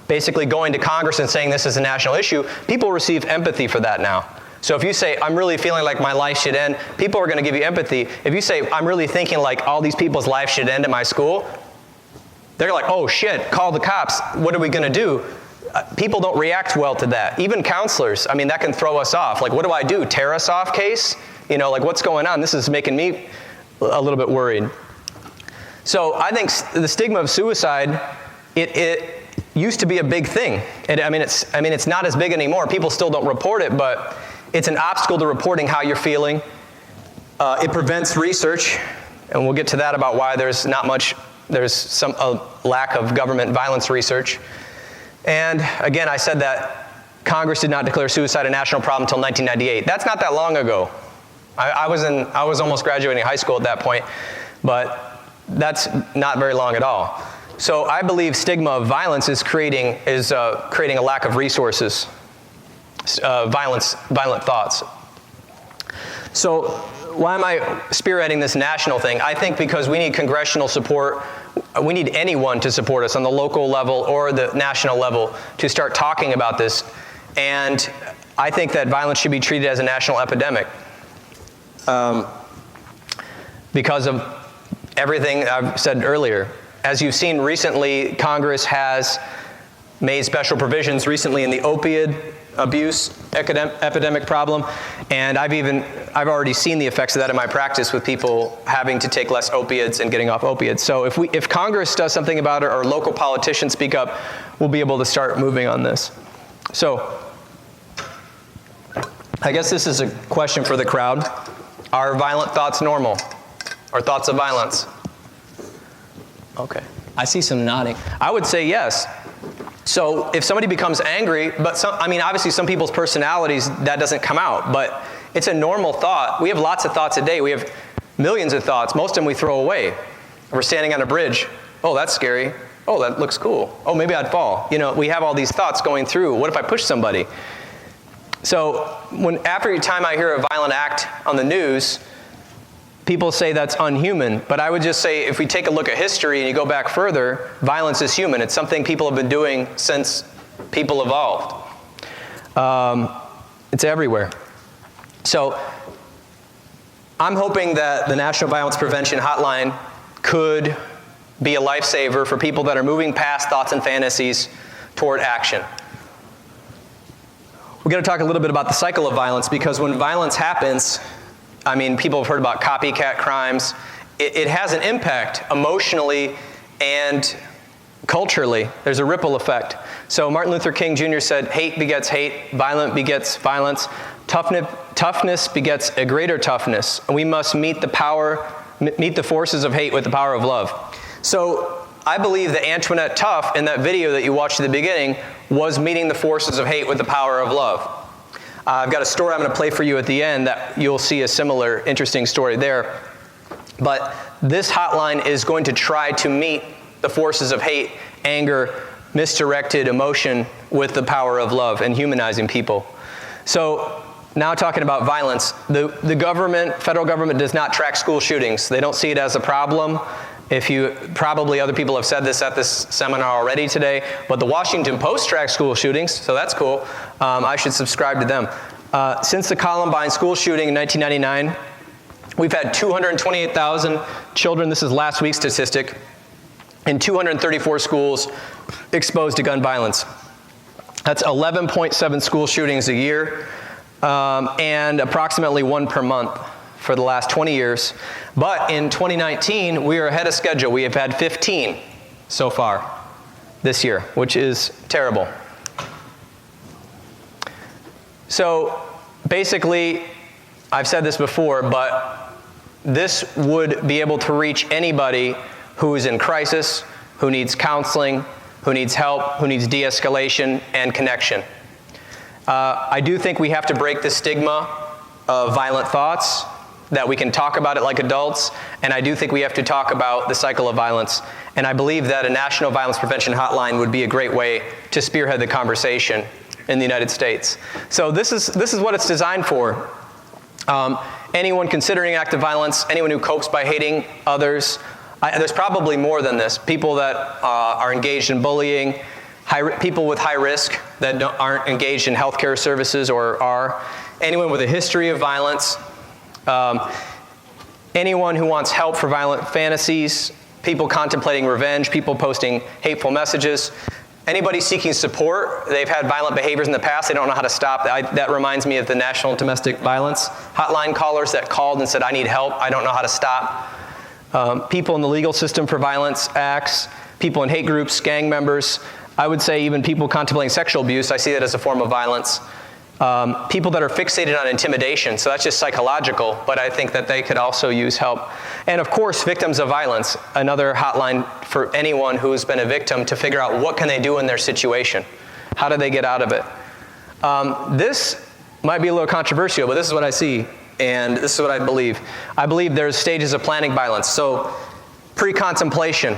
basically going to Congress and saying this is a national issue, people receive empathy for that now. So if you say, I'm really feeling like my life should end, people are going to give you empathy. If you say, I'm really thinking like all these people's lives should end at my school, they're like, oh shit, call the cops. What are we going to do? People don't react well to that. Even counselors, I mean, that can throw us off. Like, what do I do? Tear us off case? Like what's going on? This is making me a little bit worried. So I think the stigma of suicide, it used to be a big thing. It's not as big anymore. People still don't report it, but it's an obstacle to reporting how you're feeling. It prevents research, and we'll get to that about why there's a lack of government violence research. And again, I said that Congress did not declare suicide a national problem until 1998. That's not that long ago. I was almost graduating high school at that point, but that's not very long at all. So I believe stigma of violence is creating a lack of resources, violent thoughts. So why am I spearheading this national thing? I think because we need congressional support. We need anyone to support us on the local level or the national level to start talking about this. And I think that violence should be treated as a national epidemic. Because of everything I've said earlier. As you've seen recently, Congress has made special provisions recently in the opioid abuse epidemic problem, and I've already seen the effects of that in my practice with people having to take less opiates and getting off opiates. So if Congress does something about it or local politicians speak up, we'll be able to start moving on this. So I guess this is a question for the crowd. Are violent thoughts normal? Or thoughts of violence? Okay. I see some nodding. I would say yes. So if somebody becomes angry, but obviously some people's personalities, that doesn't come out, but it's a normal thought. We have lots of thoughts a day. We have millions of thoughts. Most of them we throw away. We're standing on a bridge. Oh, that's scary. Oh, that looks cool. Oh, maybe I'd fall. We have all these thoughts going through. What if I push somebody? So after time I hear a violent act on the news, people say that's unhuman, but I would just say if we take a look at history and you go back further, violence is human. It's something people have been doing since people evolved. It's everywhere. So I'm hoping that the National Violence Prevention Hotline could be a lifesaver for people that are moving past thoughts and fantasies toward action. We're going to talk a little bit about the cycle of violence, because when violence happens, I mean, people have heard about copycat crimes. It has an impact emotionally and culturally. There's a ripple effect. So Martin Luther King Jr. said, hate begets hate, violence begets violence, toughness begets a greater toughness, and we must meet the forces of hate with the power of love. So I believe that Antoinette Tuff, in that video that you watched at the beginning, was meeting the forces of hate with the power of love. I've got a story I'm going to play for you at the end that you'll see a similar interesting story there. But this hotline is going to try to meet the forces of hate, anger, misdirected emotion with the power of love and humanizing people. So now talking about violence, the government, federal government, does not track school shootings. They don't see it as a problem. Probably other people have said this at this seminar already today, but the Washington Post tracks school shootings, so that's cool. I should subscribe to them. Since the Columbine school shooting in 1999, we've had 228,000 children, this is last week's statistic, in 234 schools exposed to gun violence. That's 11.7 school shootings a year, and approximately one per month for the last 20 years. But in 2019, we are ahead of schedule. We have had 15 so far this year, which is terrible. So basically, I've said this before, but this would be able to reach anybody who is in crisis, who needs counseling, who needs help, who needs de-escalation and connection. I do think we have to break the stigma of violent thoughts, that we can talk about it like adults, and I do think we have to talk about the cycle of violence. And I believe that a National Violence Prevention Hotline would be a great way to spearhead the conversation in the United States. So this is what it's designed for. Anyone considering active violence, anyone who copes by hating others, there's probably more than this. People that are engaged in bullying, people with high risk that aren't engaged in healthcare services or are, anyone with a history of violence, anyone who wants help for violent fantasies, people contemplating revenge, people posting hateful messages, anybody seeking support. They've had violent behaviors in the past, they don't know how to stop. That reminds me of the National Domestic Violence Hotline callers that called and said, I need help, I don't know how to stop. People in the legal system for violence acts, people in hate groups, gang members, I would say even people contemplating sexual abuse, I see that as a form of violence. People that are fixated on intimidation, so that's just psychological, but I think that they could also use help. And of course, victims of violence, another hotline for anyone who's been a victim to figure out what can they do in their situation. How do they get out of it? This might be a little controversial, but this is what I see, and this is what I believe. I believe there's stages of planning violence. So pre-contemplation,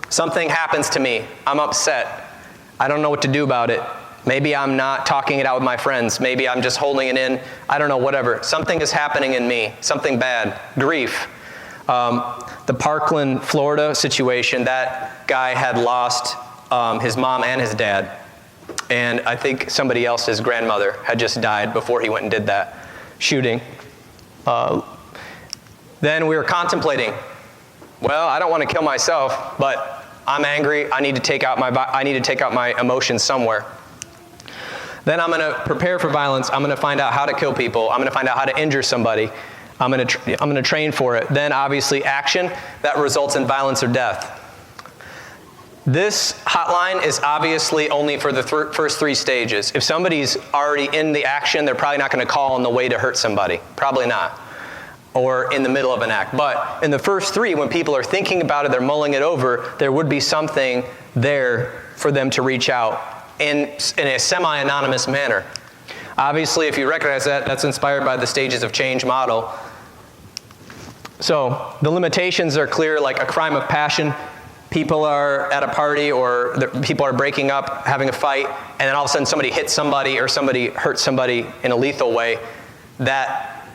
something happens to me, I'm upset, I don't know what to do about it. Maybe I'm not talking it out with my friends. Maybe I'm just holding it in. I don't know, whatever. Something is happening in me, something bad, grief. The Parkland, Florida situation, that guy had lost his mom and his dad. And I think somebody else, his grandmother, had just died before he went and did that shooting. Then we were contemplating, well, I don't want to kill myself, but I'm angry. I need to take out my emotions somewhere. Then I'm going to prepare for violence. I'm going to find out how to kill people. I'm going to find out how to injure somebody. I'm going to train for it. Then obviously action that results in violence or death. This hotline is obviously only for the first three stages. If somebody's already in the action, they're probably not going to call on the way to hurt somebody. Probably not. Or in the middle of an act. But in the first three, when people are thinking about it, they're mulling it over, there would be something there for them to reach out in a semi-anonymous manner. Obviously, if you recognize that, that's inspired by the stages of change model. So the limitations are clear, like a crime of passion. People are at a party or people are breaking up, having a fight, and then all of a sudden somebody hits somebody or somebody hurts somebody in a lethal way. That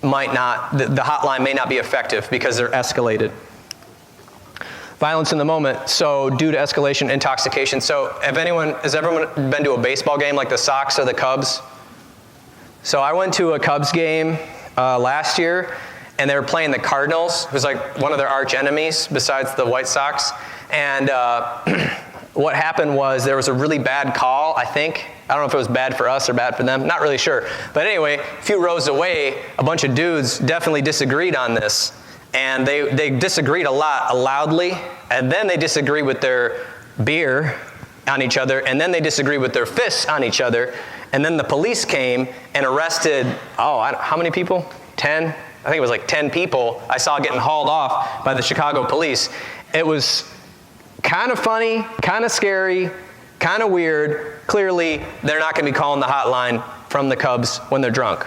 might not, the hotline may not be effective because they're escalated. Violence in the moment, so due to escalation, intoxication. So has everyone been to a baseball game like the Sox or the Cubs? So I went to a Cubs game last year, and they were playing the Cardinals, who's like one of their arch enemies besides the White Sox. And what happened was there was a really bad call, I think. I don't know if it was bad for us or bad for them. Not really sure. But anyway, a few rows away, a bunch of dudes definitely disagreed on this. And they disagreed a lot, loudly. And then they disagreed with their beer on each other. And then they disagreed with their fists on each other. And then the police came and arrested, how many people? 10? I think it was like 10 people I saw getting hauled off by the Chicago police. It was kind of funny, kind of scary, kind of weird. Clearly, they're not going to be calling the hotline from the Cubs when they're drunk.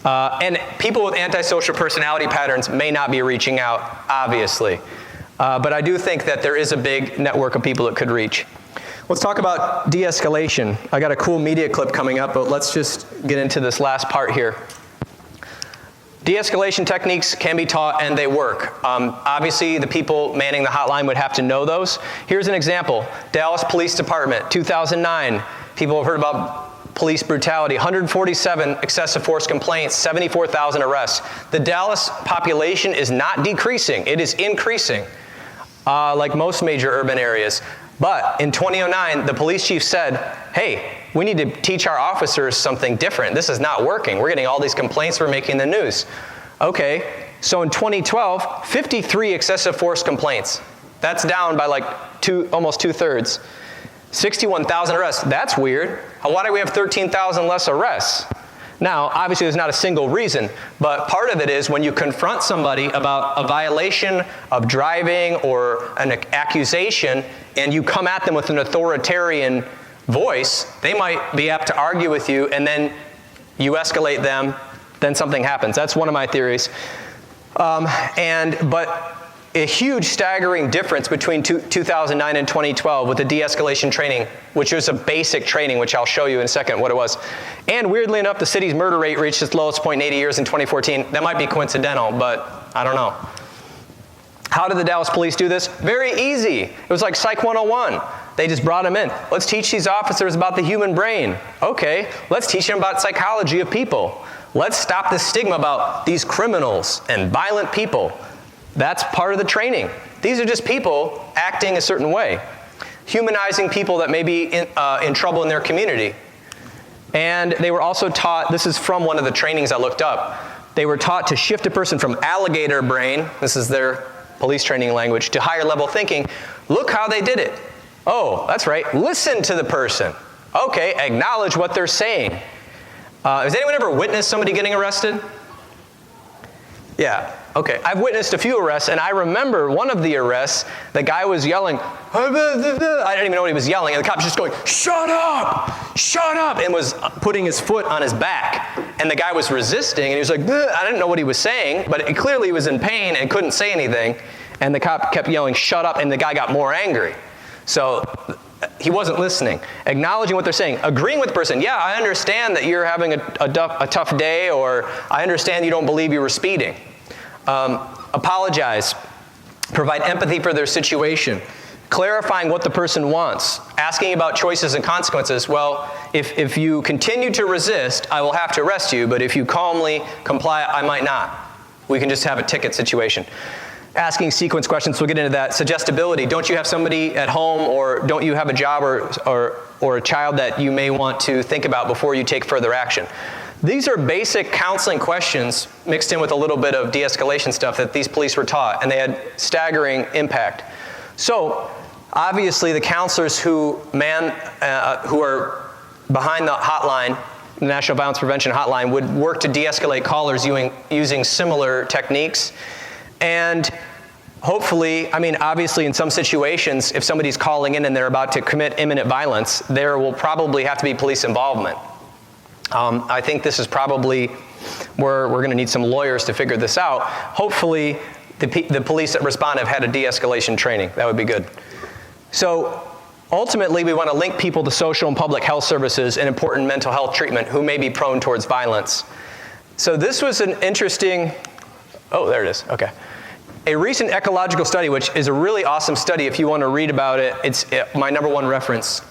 And people with antisocial personality patterns may not be reaching out, obviously. But I do think that there is a big network of people it could reach. Let's talk about de-escalation. I got a cool media clip coming up, but let's just get into this last part here. De-escalation techniques can be taught and they work. Obviously, the people manning the hotline would have to know those. Here's an example. Dallas Police Department, 2009. People have heard about police brutality. 147 excessive force complaints, 74,000 arrests. The Dallas population is not decreasing. It is increasing, like most major urban areas. But in 2009, the police chief said, hey, we need to teach our officers something different. This is not working. We're getting all these complaints, we're making the news. Okay, so in 2012, 53 excessive force complaints. That's down by like almost 2/3. 61,000 arrests. That's weird. Why do we have 13,000 less arrests? Now, obviously there's not a single reason, but part of it is when you confront somebody about a violation of driving or an accusation, and you come at them with an authoritarian voice, they might be apt to argue with you, and then you escalate them, then something happens. That's one of my theories. But a huge staggering difference between 2009 and 2012 with the de-escalation training, which was a basic training, which I'll show you in a second what it was. And weirdly enough, the city's murder rate reached its lowest point in 80 years in 2014. That might be coincidental, but I don't know. How did the Dallas police do this? Very easy. It was like Psych 101. They just brought them in. Let's teach these officers about the human brain. Okay, let's teach them about psychology of people. Let's stop the stigma about these criminals and violent people. That's part of the training. These are just people acting a certain way. Humanizing people that may be in trouble in their community. And they were also taught, this is from one of the trainings I looked up, they were taught to shift a person from alligator brain, this is their police training language, to higher level thinking. Look how they did it. Oh, that's right, listen to the person. Okay, acknowledge what they're saying. Has anyone ever witnessed somebody getting arrested? Yeah, okay. I've witnessed a few arrests, and I remember one of the arrests, the guy was yelling, I didn't even know what he was yelling, and the cop was just going, shut up, and was putting his foot on his back. And the guy was resisting, and he was like, I didn't know what he was saying, but it clearly was in pain and couldn't say anything. And the cop kept yelling, shut up, and the guy got more angry. So he wasn't listening. Acknowledging what they're saying. Agreeing with the person. Yeah, I understand that you're having a tough day, or I understand you don't believe you were speeding. Apologize. Provide empathy for their situation. Clarifying what the person wants. Asking about choices and consequences. Well, if you continue to resist, I will have to arrest you, but if you calmly comply, I might not. We can just have a ticket situation. Asking sequence questions, we'll get into that. Suggestibility, don't you have somebody at home, or don't you have a job or a child that you may want to think about before you take further action? These are basic counseling questions mixed in with a little bit of de-escalation stuff that these police were taught, and they had staggering impact. So, obviously the counselors who are behind the hotline, the National Violence Prevention Hotline, would work to de-escalate callers using similar techniques. And hopefully, obviously in some situations, if somebody's calling in and they're about to commit imminent violence, there will probably have to be police involvement. I think this is probably where we're going to need some lawyers to figure this out. Hopefully, the police that respond have had a de-escalation training. That would be good. So ultimately, we want to link people to social and public health services and important mental health treatment who may be prone towards violence. So this was an interesting, there it is, okay. A recent ecological study, which is a really awesome study if you want to read about it. It's my #1 reference.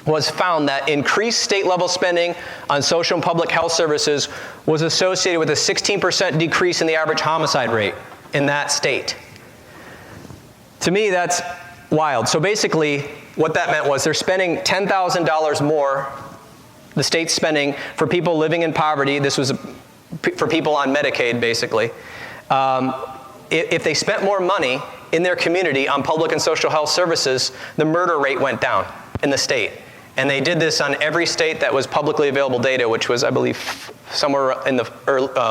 was found that increased state-level spending on social and public health services was associated with a 16% decrease in the average homicide rate in that state. To me, that's wild. So basically, what that meant was they're spending $10,000 more, the state's spending, for people living in poverty. This was for people on Medicaid, basically. If they spent more money in their community on public and social health services, the murder rate went down in the state. And they did this on every state that was publicly available data, which was, I believe, somewhere in the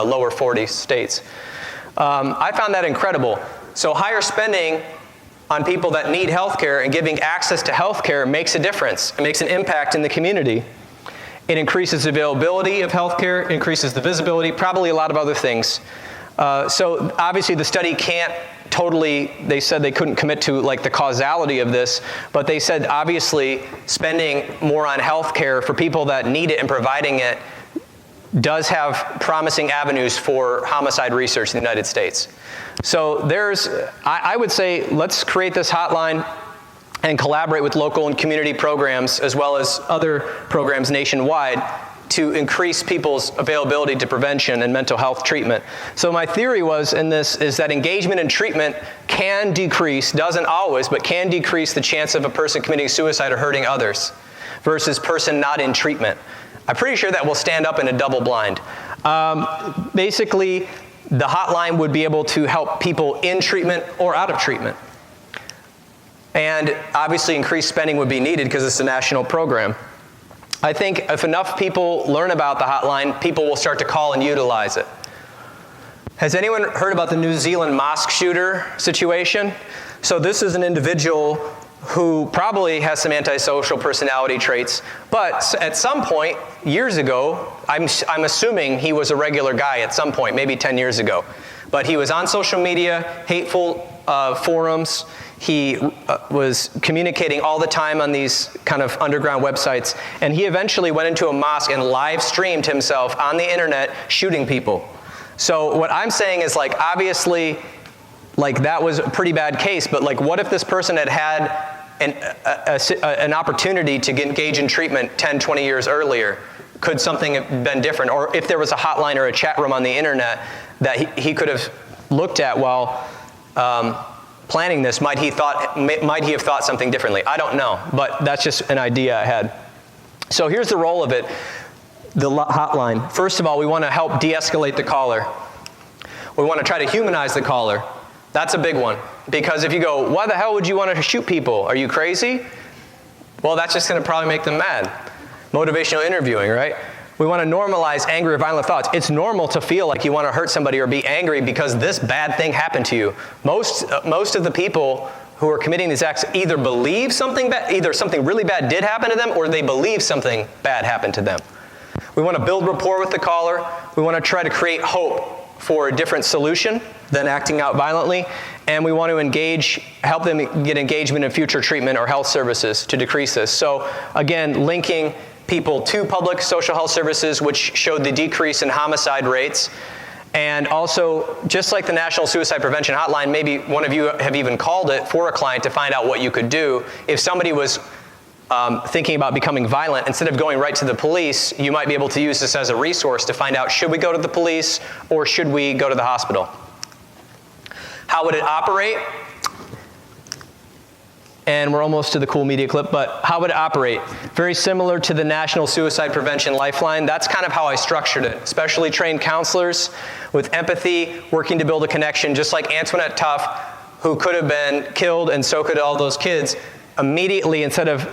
lower 40 states. I found that incredible. So higher spending on people that need health care and giving access to health care makes a difference. It makes an impact in the community. It increases the availability of health care, increases the visibility, probably a lot of other things. So obviously the study can't totally, they said they couldn't commit to like the causality of this, but they said obviously spending more on health care for people that need it and providing it does have promising avenues for homicide research in the United States. So I would say let's create this hotline and collaborate with local and community programs as well as other programs nationwide to increase people's availability to prevention and mental health treatment. So my theory was in this is that engagement in treatment can decrease, doesn't always, but can decrease the chance of a person committing suicide or hurting others versus person not in treatment. I'm pretty sure that will stand up in a double blind. Basically, the hotline would be able to help people in treatment or out of treatment. And obviously increased spending would be needed because it's a national program. I think if enough people learn about the hotline, people will start to call and utilize it. Has anyone heard about the New Zealand mosque shooter situation? So this is an individual who probably has some antisocial personality traits, but at some point, years ago, I'm assuming he was a regular guy at some point, maybe 10 years ago. But he was on social media, hateful forums. He was communicating all the time on these kind of underground websites, and he eventually went into a mosque and live streamed himself on the internet shooting people. So what I'm saying is, like, obviously, like, that was a pretty bad case, but like, what if this person had had an opportunity to engage in treatment 10, 20 years earlier? Could something have been different? Or if there was a hotline or a chat room on the internet that he could have looked at while planning this, might he have thought something differently? I don't know, but that's just an idea I had. So here's the role of it, the hotline. First of all, we want to help de-escalate the caller. We want to try to humanize the caller. That's a big one, because if you go, why the hell would you want to shoot people? Are you crazy? Well, that's just going to probably make them mad. Motivational interviewing, right? We want to normalize angry or violent thoughts. It's normal to feel like you want to hurt somebody or be angry because this bad thing happened to you. Most of the people who are committing these acts either believe something bad, either something really bad did happen to them, or they believe something bad happened to them. We want to build rapport with the caller. We want to try to create hope for a different solution than acting out violently. And we want to help them get engagement in future treatment or health services to decrease this. So again, linking people to public social health services, which showed the decrease in homicide rates. And also, just like the National Suicide Prevention Hotline, maybe one of you have even called it for a client to find out what you could do. If somebody was thinking about becoming violent, instead of going right to the police, you might be able to use this as a resource to find out, should we go to the police or should we go to the hospital? How would it operate? And we're almost to the cool media clip, but how would it operate? Very similar to the National Suicide Prevention Lifeline. That's kind of how I structured it. Specially trained counselors with empathy, working to build a connection, just like Antoinette Tuff, who could have been killed, and so could all those kids. Immediately, instead of,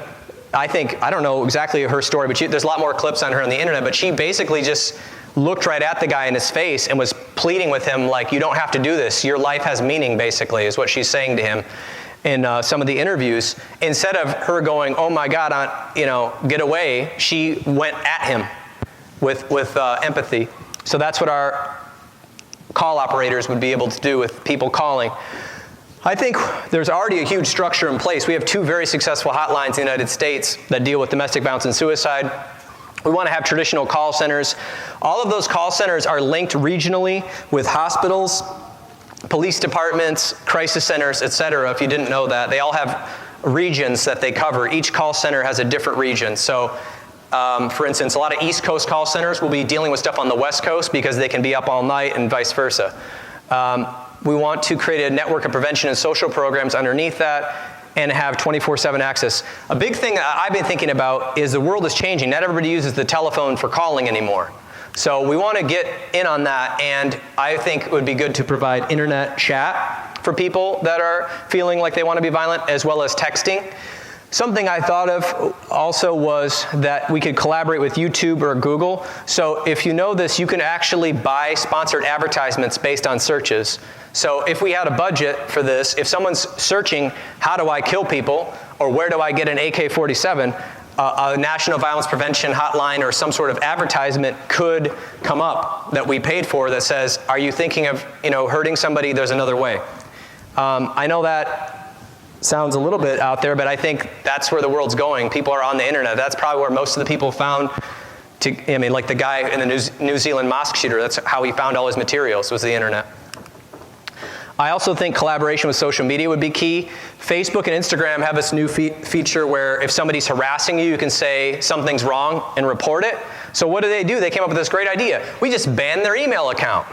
I don't know exactly her story, but there's a lot more clips on her on the internet, but she basically just looked right at the guy in his face and was pleading with him like, you don't have to do this. Your life has meaning, basically, is what she's saying to him in some of the interviews. Instead of her going, oh my God, get away, she went at him with empathy. So that's what our call operators would be able to do with people calling. I think there's already a huge structure in place. We have 2 very successful hotlines in the United States that deal with domestic violence and suicide. We want to have traditional call centers. All of those call centers are linked regionally with hospitals, police departments, crisis centers, et cetera. If you didn't know that, they all have regions that they cover. Each call center has a different region. So, for instance, a lot of East Coast call centers will be dealing with stuff on the West Coast because they can be up all night and vice versa. We want to create a network of prevention and social programs underneath that and have 24/7 access. A big thing I've been thinking about is the world is changing. Not everybody uses the telephone for calling anymore. So we want to get in on that, and I think it would be good to provide internet chat for people that are feeling like they want to be violent, as well as texting. Something I thought of also was that we could collaborate with YouTube or Google. So if you know this, you can actually buy sponsored advertisements based on searches. So if we had a budget for this, if someone's searching, how do I kill people, or where do I get an AK-47, a National Violence Prevention Hotline or some sort of advertisement could come up that we paid for that says, are you thinking of hurting somebody? There's another way. I know that sounds a little bit out there, but I think that's where the world's going. People are on the internet. That's probably where most of the people found, like the guy in the New Zealand mosque shooter, that's how he found all his materials, was the internet. I also think collaboration with social media would be key. Facebook and Instagram have this new feature where if somebody's harassing you, you can say something's wrong and report it. So what do? They came up with this great idea. We just ban their email account.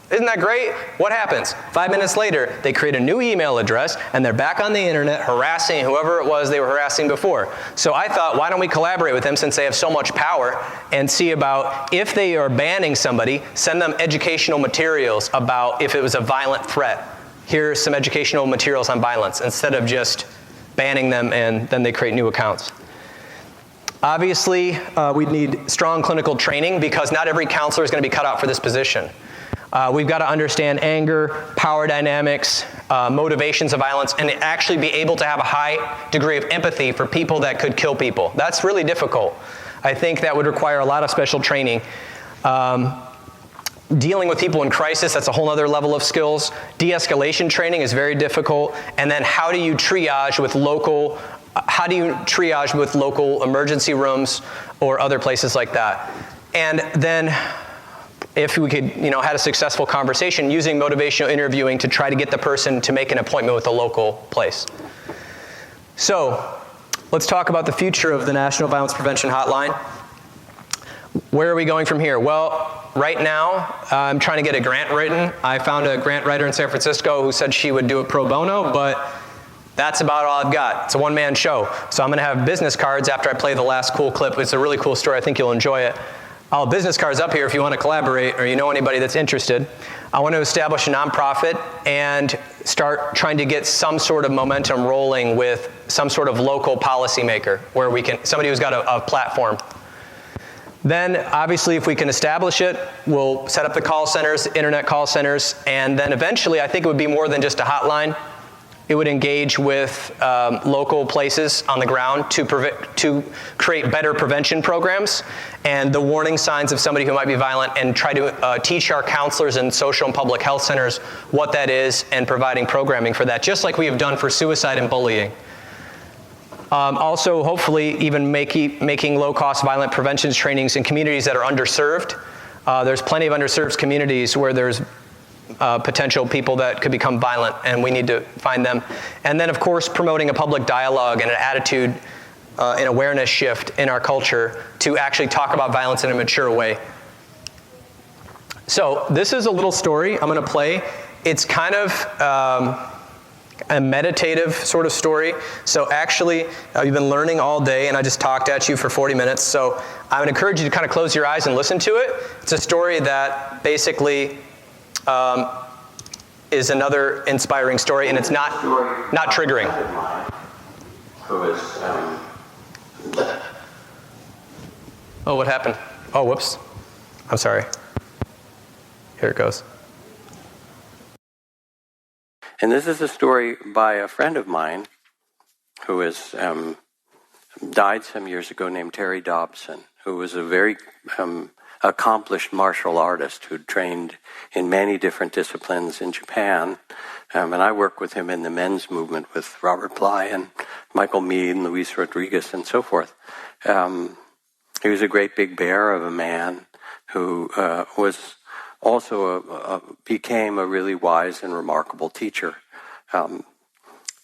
Isn't that great? What happens? 5 minutes later, they create a new email address, and they're back on the internet harassing whoever it was they were harassing before. So I thought, why don't we collaborate with them since they have so much power and see about if they are banning somebody, send them educational materials about if it was a violent threat. Here's some educational materials on violence, instead of just banning them and then they create new accounts. Obviously, we need strong clinical training because not every counselor is going to be cut out for this position. We've got to understand anger, power dynamics, motivations of violence, and actually be able to have a high degree of empathy for people that could kill people. That's really difficult. I think that would require a lot of special training. Dealing with people in crisis, that's a whole other level of skills. De-escalation training is very difficult. And then how do you triage with local emergency rooms or other places like that? And then if we could, had a successful conversation using motivational interviewing to try to get the person to make an appointment with a local place. So, let's talk about the future of the National Violence Prevention Hotline. Where are we going from here? Well, right now, I'm trying to get a grant written. I found a grant writer in San Francisco who said she would do it pro bono, but that's about all I've got. It's a one-man show. So I'm going to have business cards after I play the last cool clip. It's a really cool story. I think you'll enjoy it. I'll have business cards up here if you want to collaborate or you know anybody that's interested. I want to establish a nonprofit and start trying to get some sort of momentum rolling with some sort of local policymaker where we can, somebody who's got a platform. Then, obviously, if we can establish it, we'll set up the call centers, internet call centers, and then eventually I think it would be more than just a hotline. It would engage with local places on the ground to create better prevention programs and the warning signs of somebody who might be violent, and try to teach our counselors in social and public health centers what that is and providing programming for that, just like we have done for suicide and bullying. Also, hopefully, even making low-cost violent prevention trainings in communities that are underserved. There's plenty of underserved communities where there's potential people that could become violent, and we need to find them. And then, of course, promoting a public dialogue and an attitude, an awareness shift in our culture to actually talk about violence in a mature way. So this is a little story I'm going to play. It's kind of a meditative sort of story. So actually, you've been learning all day, and I just talked at you for 40 minutes. So I would encourage you to kind of close your eyes and listen to it. It's a story that basically is another inspiring story, and it's not triggering. Oh, what happened? Oh, whoops. I'm sorry. Here it goes. And this is a story by a friend of mine who has died some years ago, named Terry Dobson, who was a very accomplished martial artist who trained in many different disciplines in Japan. And I work with him in the men's movement with Robert Bly and Michael Mead and Luis Rodriguez and so forth. He was a great big bear of a man who was also became a really wise and remarkable teacher.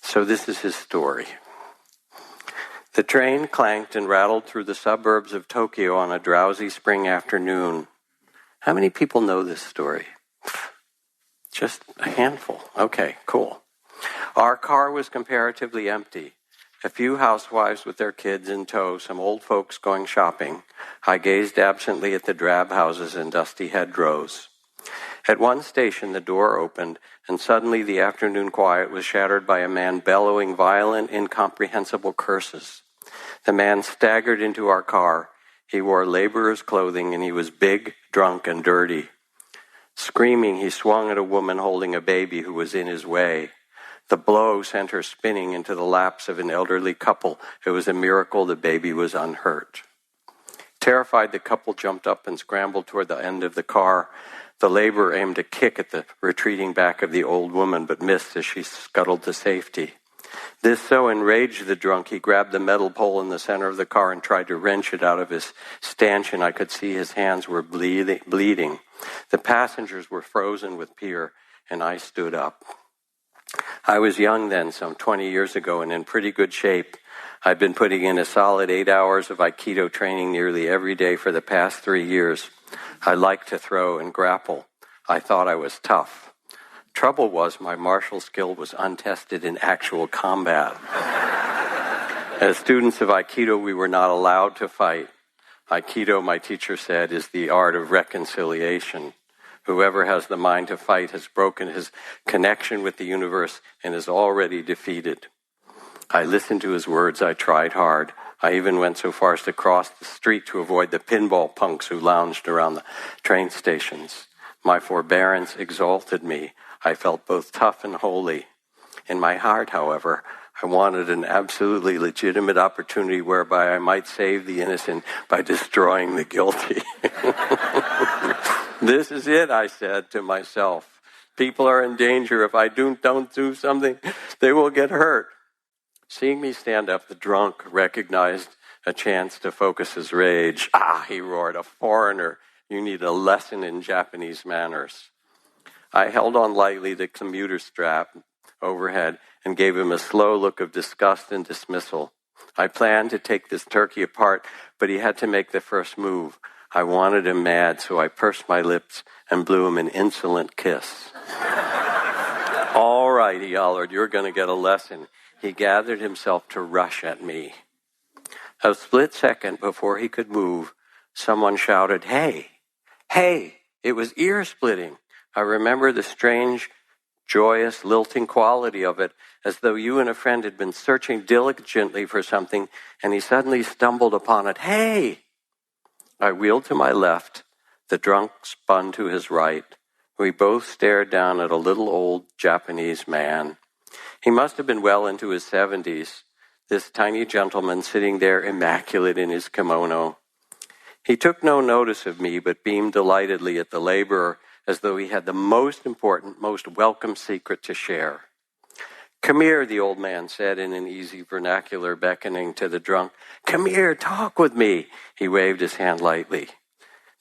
So this is his story. The train clanked and rattled through the suburbs of Tokyo on a drowsy spring afternoon. How many people know this story? Just a handful. Okay, cool. Our car was comparatively empty. A few housewives with their kids in tow, some old folks going shopping. I gazed absently at the drab houses and dusty hedgerows. At one station, the door opened, and suddenly the afternoon quiet was shattered by a man bellowing violent, incomprehensible curses. The man staggered into our car. He wore laborer's clothing, and he was big, drunk, and dirty. Screaming, he swung at a woman holding a baby who was in his way. The blow sent her spinning into the laps of an elderly couple. It was a miracle the baby was unhurt. Terrified, the couple jumped up and scrambled toward the end of the car. The laborer aimed a kick at the retreating back of the old woman, but missed as she scuttled to safety. This so enraged the drunk, he grabbed the metal pole in the center of the car and tried to wrench it out of his stanchion. I could see his hands were bleeding. The passengers were frozen with fear, and I stood up. I was young then, some 20 years ago, and in pretty good shape. I'd been putting in a solid 8 hours of Aikido training nearly every day for the past 3 years. I liked to throw and grapple. I thought I was tough. Trouble was my martial skill was untested in actual combat. As students of Aikido, we were not allowed to fight. Aikido, my teacher said, is the art of reconciliation. Whoever has the mind to fight has broken his connection with the universe and is already defeated. I listened to his words. I tried hard. I even went so far as to cross the street to avoid the pinball punks who lounged around the train stations. My forbearance exalted me. I felt both tough and holy. In my heart, however, I wanted an absolutely legitimate opportunity whereby I might save the innocent by destroying the guilty. This is it, I said to myself. People are in danger. If I don't do something, they will get hurt. Seeing me stand up, the drunk recognized a chance to focus his rage. Ah, he roared, a foreigner. You need a lesson in Japanese manners. I held on lightly the commuter strap overhead and gave him a slow look of disgust and dismissal. I planned to take this turkey apart, but he had to make the first move. I wanted him mad, so I pursed my lips and blew him an insolent kiss. All right, he hollered, you're going to get a lesson. He gathered himself to rush at me. A split second before he could move, someone shouted, "Hey, hey!" It was ear-splitting. I remember the strange, joyous, lilting quality of it, as though you and a friend had been searching diligently for something, and he suddenly stumbled upon it. Hey! I wheeled to my left. The drunk spun to his right. We both stared down at a little old Japanese man. He must have been well into his 70s, this tiny gentleman sitting there immaculate in his kimono. He took no notice of me, but beamed delightedly at the laborer, as though he had the most important, most welcome secret to share. "Come here," the old man said in an easy vernacular, beckoning to the drunk. "Come here, talk with me." He waved his hand lightly.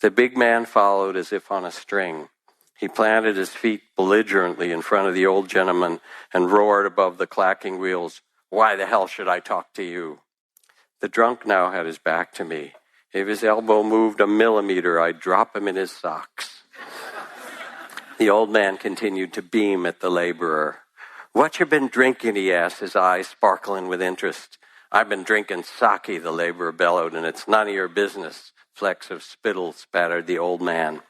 The big man followed as if on a string. He planted his feet belligerently in front of the old gentleman and roared above the clacking wheels, "Why the hell should I talk to you?" The drunk now had his back to me. If his elbow moved a millimeter, I'd drop him in his socks. The old man continued to beam at the laborer. "What you been drinking?" he asked, his eyes sparkling with interest. "I've been drinking sake," the laborer bellowed, "and it's none of your business." Flecks of spittle spattered the old man.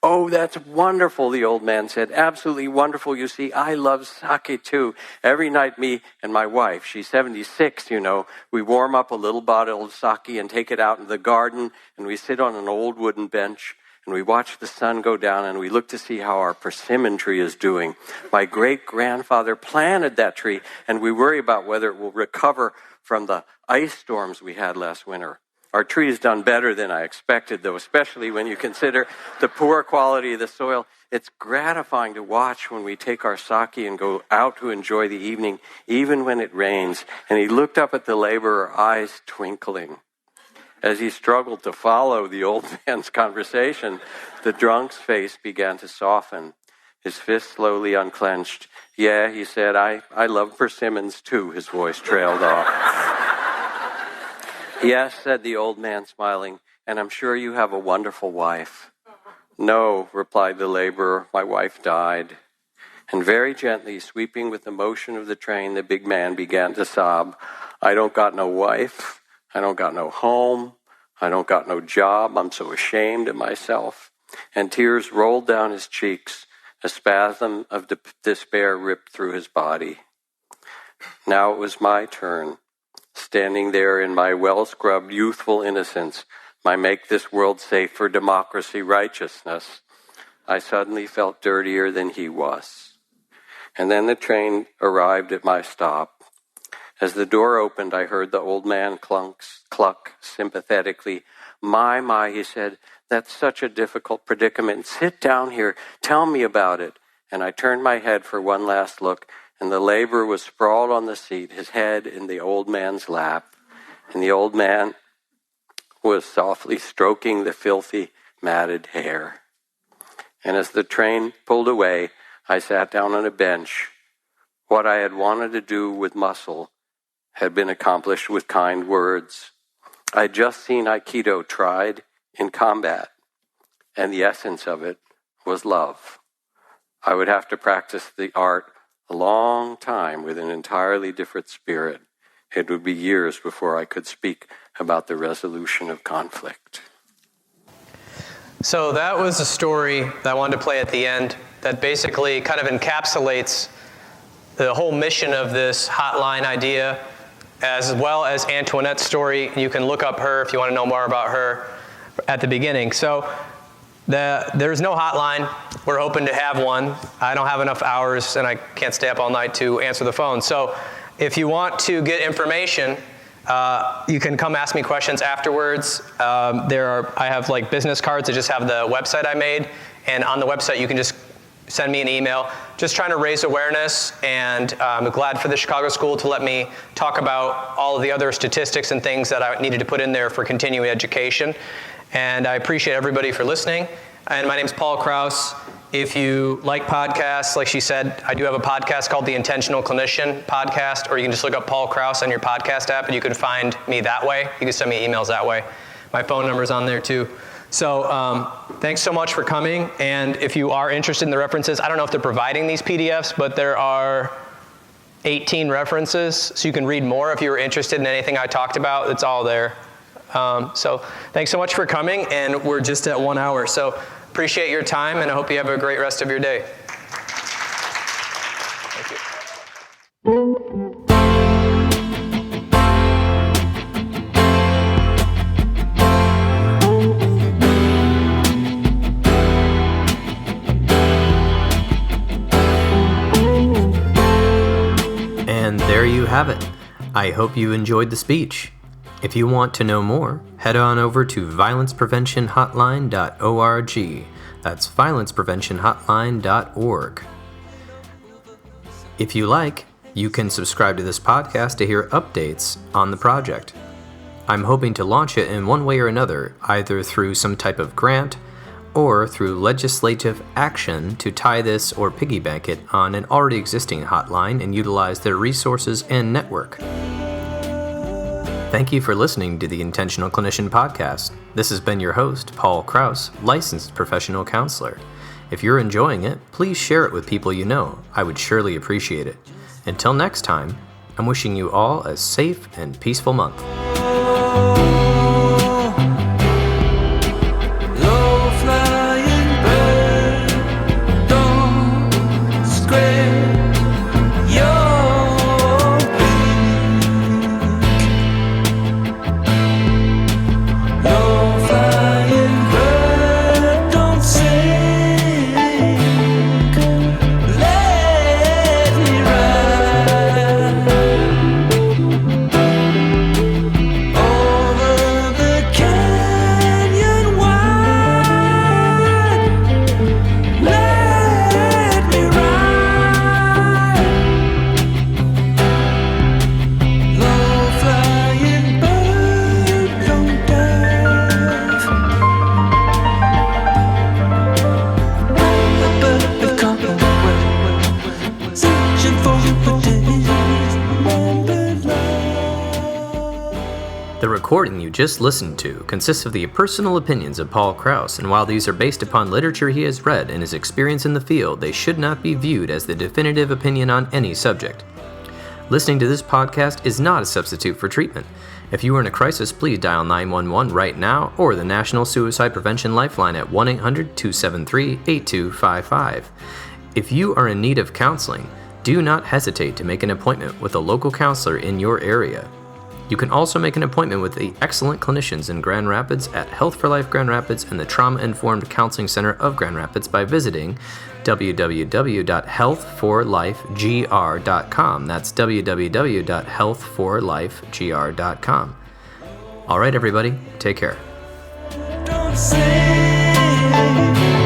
"Oh, that's wonderful," the old man said. "Absolutely wonderful. You see, I love sake too. Every night, me and my wife, she's 76, you know, we warm up a little bottle of sake and take it out in the garden, and we sit on an old wooden bench, and we watch the sun go down, and we look to see how our persimmon tree is doing. My great-grandfather planted that tree, and we worry about whether it will recover from the ice storms we had last winter. Our tree has done better than I expected, though, especially when you consider the poor quality of the soil. It's gratifying to watch when we take our sake and go out to enjoy the evening, even when it rains." And he looked up at the laborer, eyes twinkling. As he struggled to follow the old man's conversation, the drunk's face began to soften. His fist slowly unclenched. "Yeah," he said, I love persimmons too," his voice trailed off. Yes, said the old man, smiling, and I'm sure you have a wonderful wife. No, replied the laborer, my wife died. And very gently, sweeping with the motion of the train, the big man began to sob. I don't got no wife. I don't got no home. I don't got no job. I'm so ashamed of myself. And tears rolled down his cheeks. A spasm of despair ripped through his body. Now it was my turn. Standing there in my well-scrubbed youthful innocence, my make this world safe for democracy righteousness, I suddenly felt dirtier than he was. And then the train arrived at my stop. As the door opened, I heard the old man cluck sympathetically. My, he said, that's such a difficult predicament. Sit down here. Tell me about it. And I turned my head for one last look, and the laborer was sprawled on the seat, his head in the old man's lap. And the old man was softly stroking the filthy, matted hair. And as the train pulled away, I sat down on a bench. What I had wanted to do with muscle had been accomplished with kind words. I'd just seen Aikido tried in combat, and the essence of it was love. I would have to practice the art a long time with an entirely different spirit. It would be years before I could speak about the resolution of conflict. So that was a story that I wanted to play at the end that basically kind of encapsulates the whole mission of this hotline idea, as well as Antoinette's story. You can look up her if you want to know more about her at the beginning. So there's no hotline. We're hoping to have one. I don't have enough hours, and I can't stay up all night to answer the phone. So if you want to get information, you can come ask me questions afterwards. I have like business cards that just have the website I made, and on the website you can just send me an email. Just trying to raise awareness, and I'm glad for the Chicago School to let me talk about all of the other statistics and things that I needed to put in there for continuing education. And I appreciate everybody for listening. And my name's Paul Krauss. If you like podcasts, like she said, I do have a podcast called the Intentional Clinician Podcast, or you can just look up Paul Krauss on your podcast app, and you can find me that way. You can send me emails that way. My phone number's on there too. So thanks so much for coming. And if you are interested in the references, I don't know if they're providing these PDFs, but there are 18 references, so you can read more if you're interested in anything I talked about. It's all there. So thanks so much for coming, and we're just at 1 hour. So appreciate your time, and I hope you have a great rest of your day. Thank you. And there you have it. I hope you enjoyed the speech. If you want to know more, head on over to violencepreventionhotline.org. That's violencepreventionhotline.org. If you like, you can subscribe to this podcast to hear updates on the project. I'm hoping to launch it in one way or another, either through some type of grant or through legislative action to tie this or piggyback it on an already existing hotline and utilize their resources and network. Thank you for listening to the Intentional Clinician Podcast. This has been your host, Paul Krauss, licensed professional counselor. If you're enjoying it, please share it with people you know. I would surely appreciate it. Until next time, I'm wishing you all a safe and peaceful month. recording you just listened to consists of the personal opinions of Paul Krauss, and while these are based upon literature he has read and his experience in the field, they should not be viewed as the definitive opinion on any subject. Listening to this podcast is not a substitute for treatment. If you are in a crisis, please dial 911 right now or the National Suicide Prevention Lifeline at 1-800-273-8255. If you are in need of counseling, do not hesitate to make an appointment with a local counselor in your area. You can also make an appointment with the excellent clinicians in Grand Rapids at Health for Life Grand Rapids and the Trauma Informed Counseling Center of Grand Rapids by visiting www.healthforlifegr.com. That's www.healthforlifegr.com. All right, everybody, take care. Don't say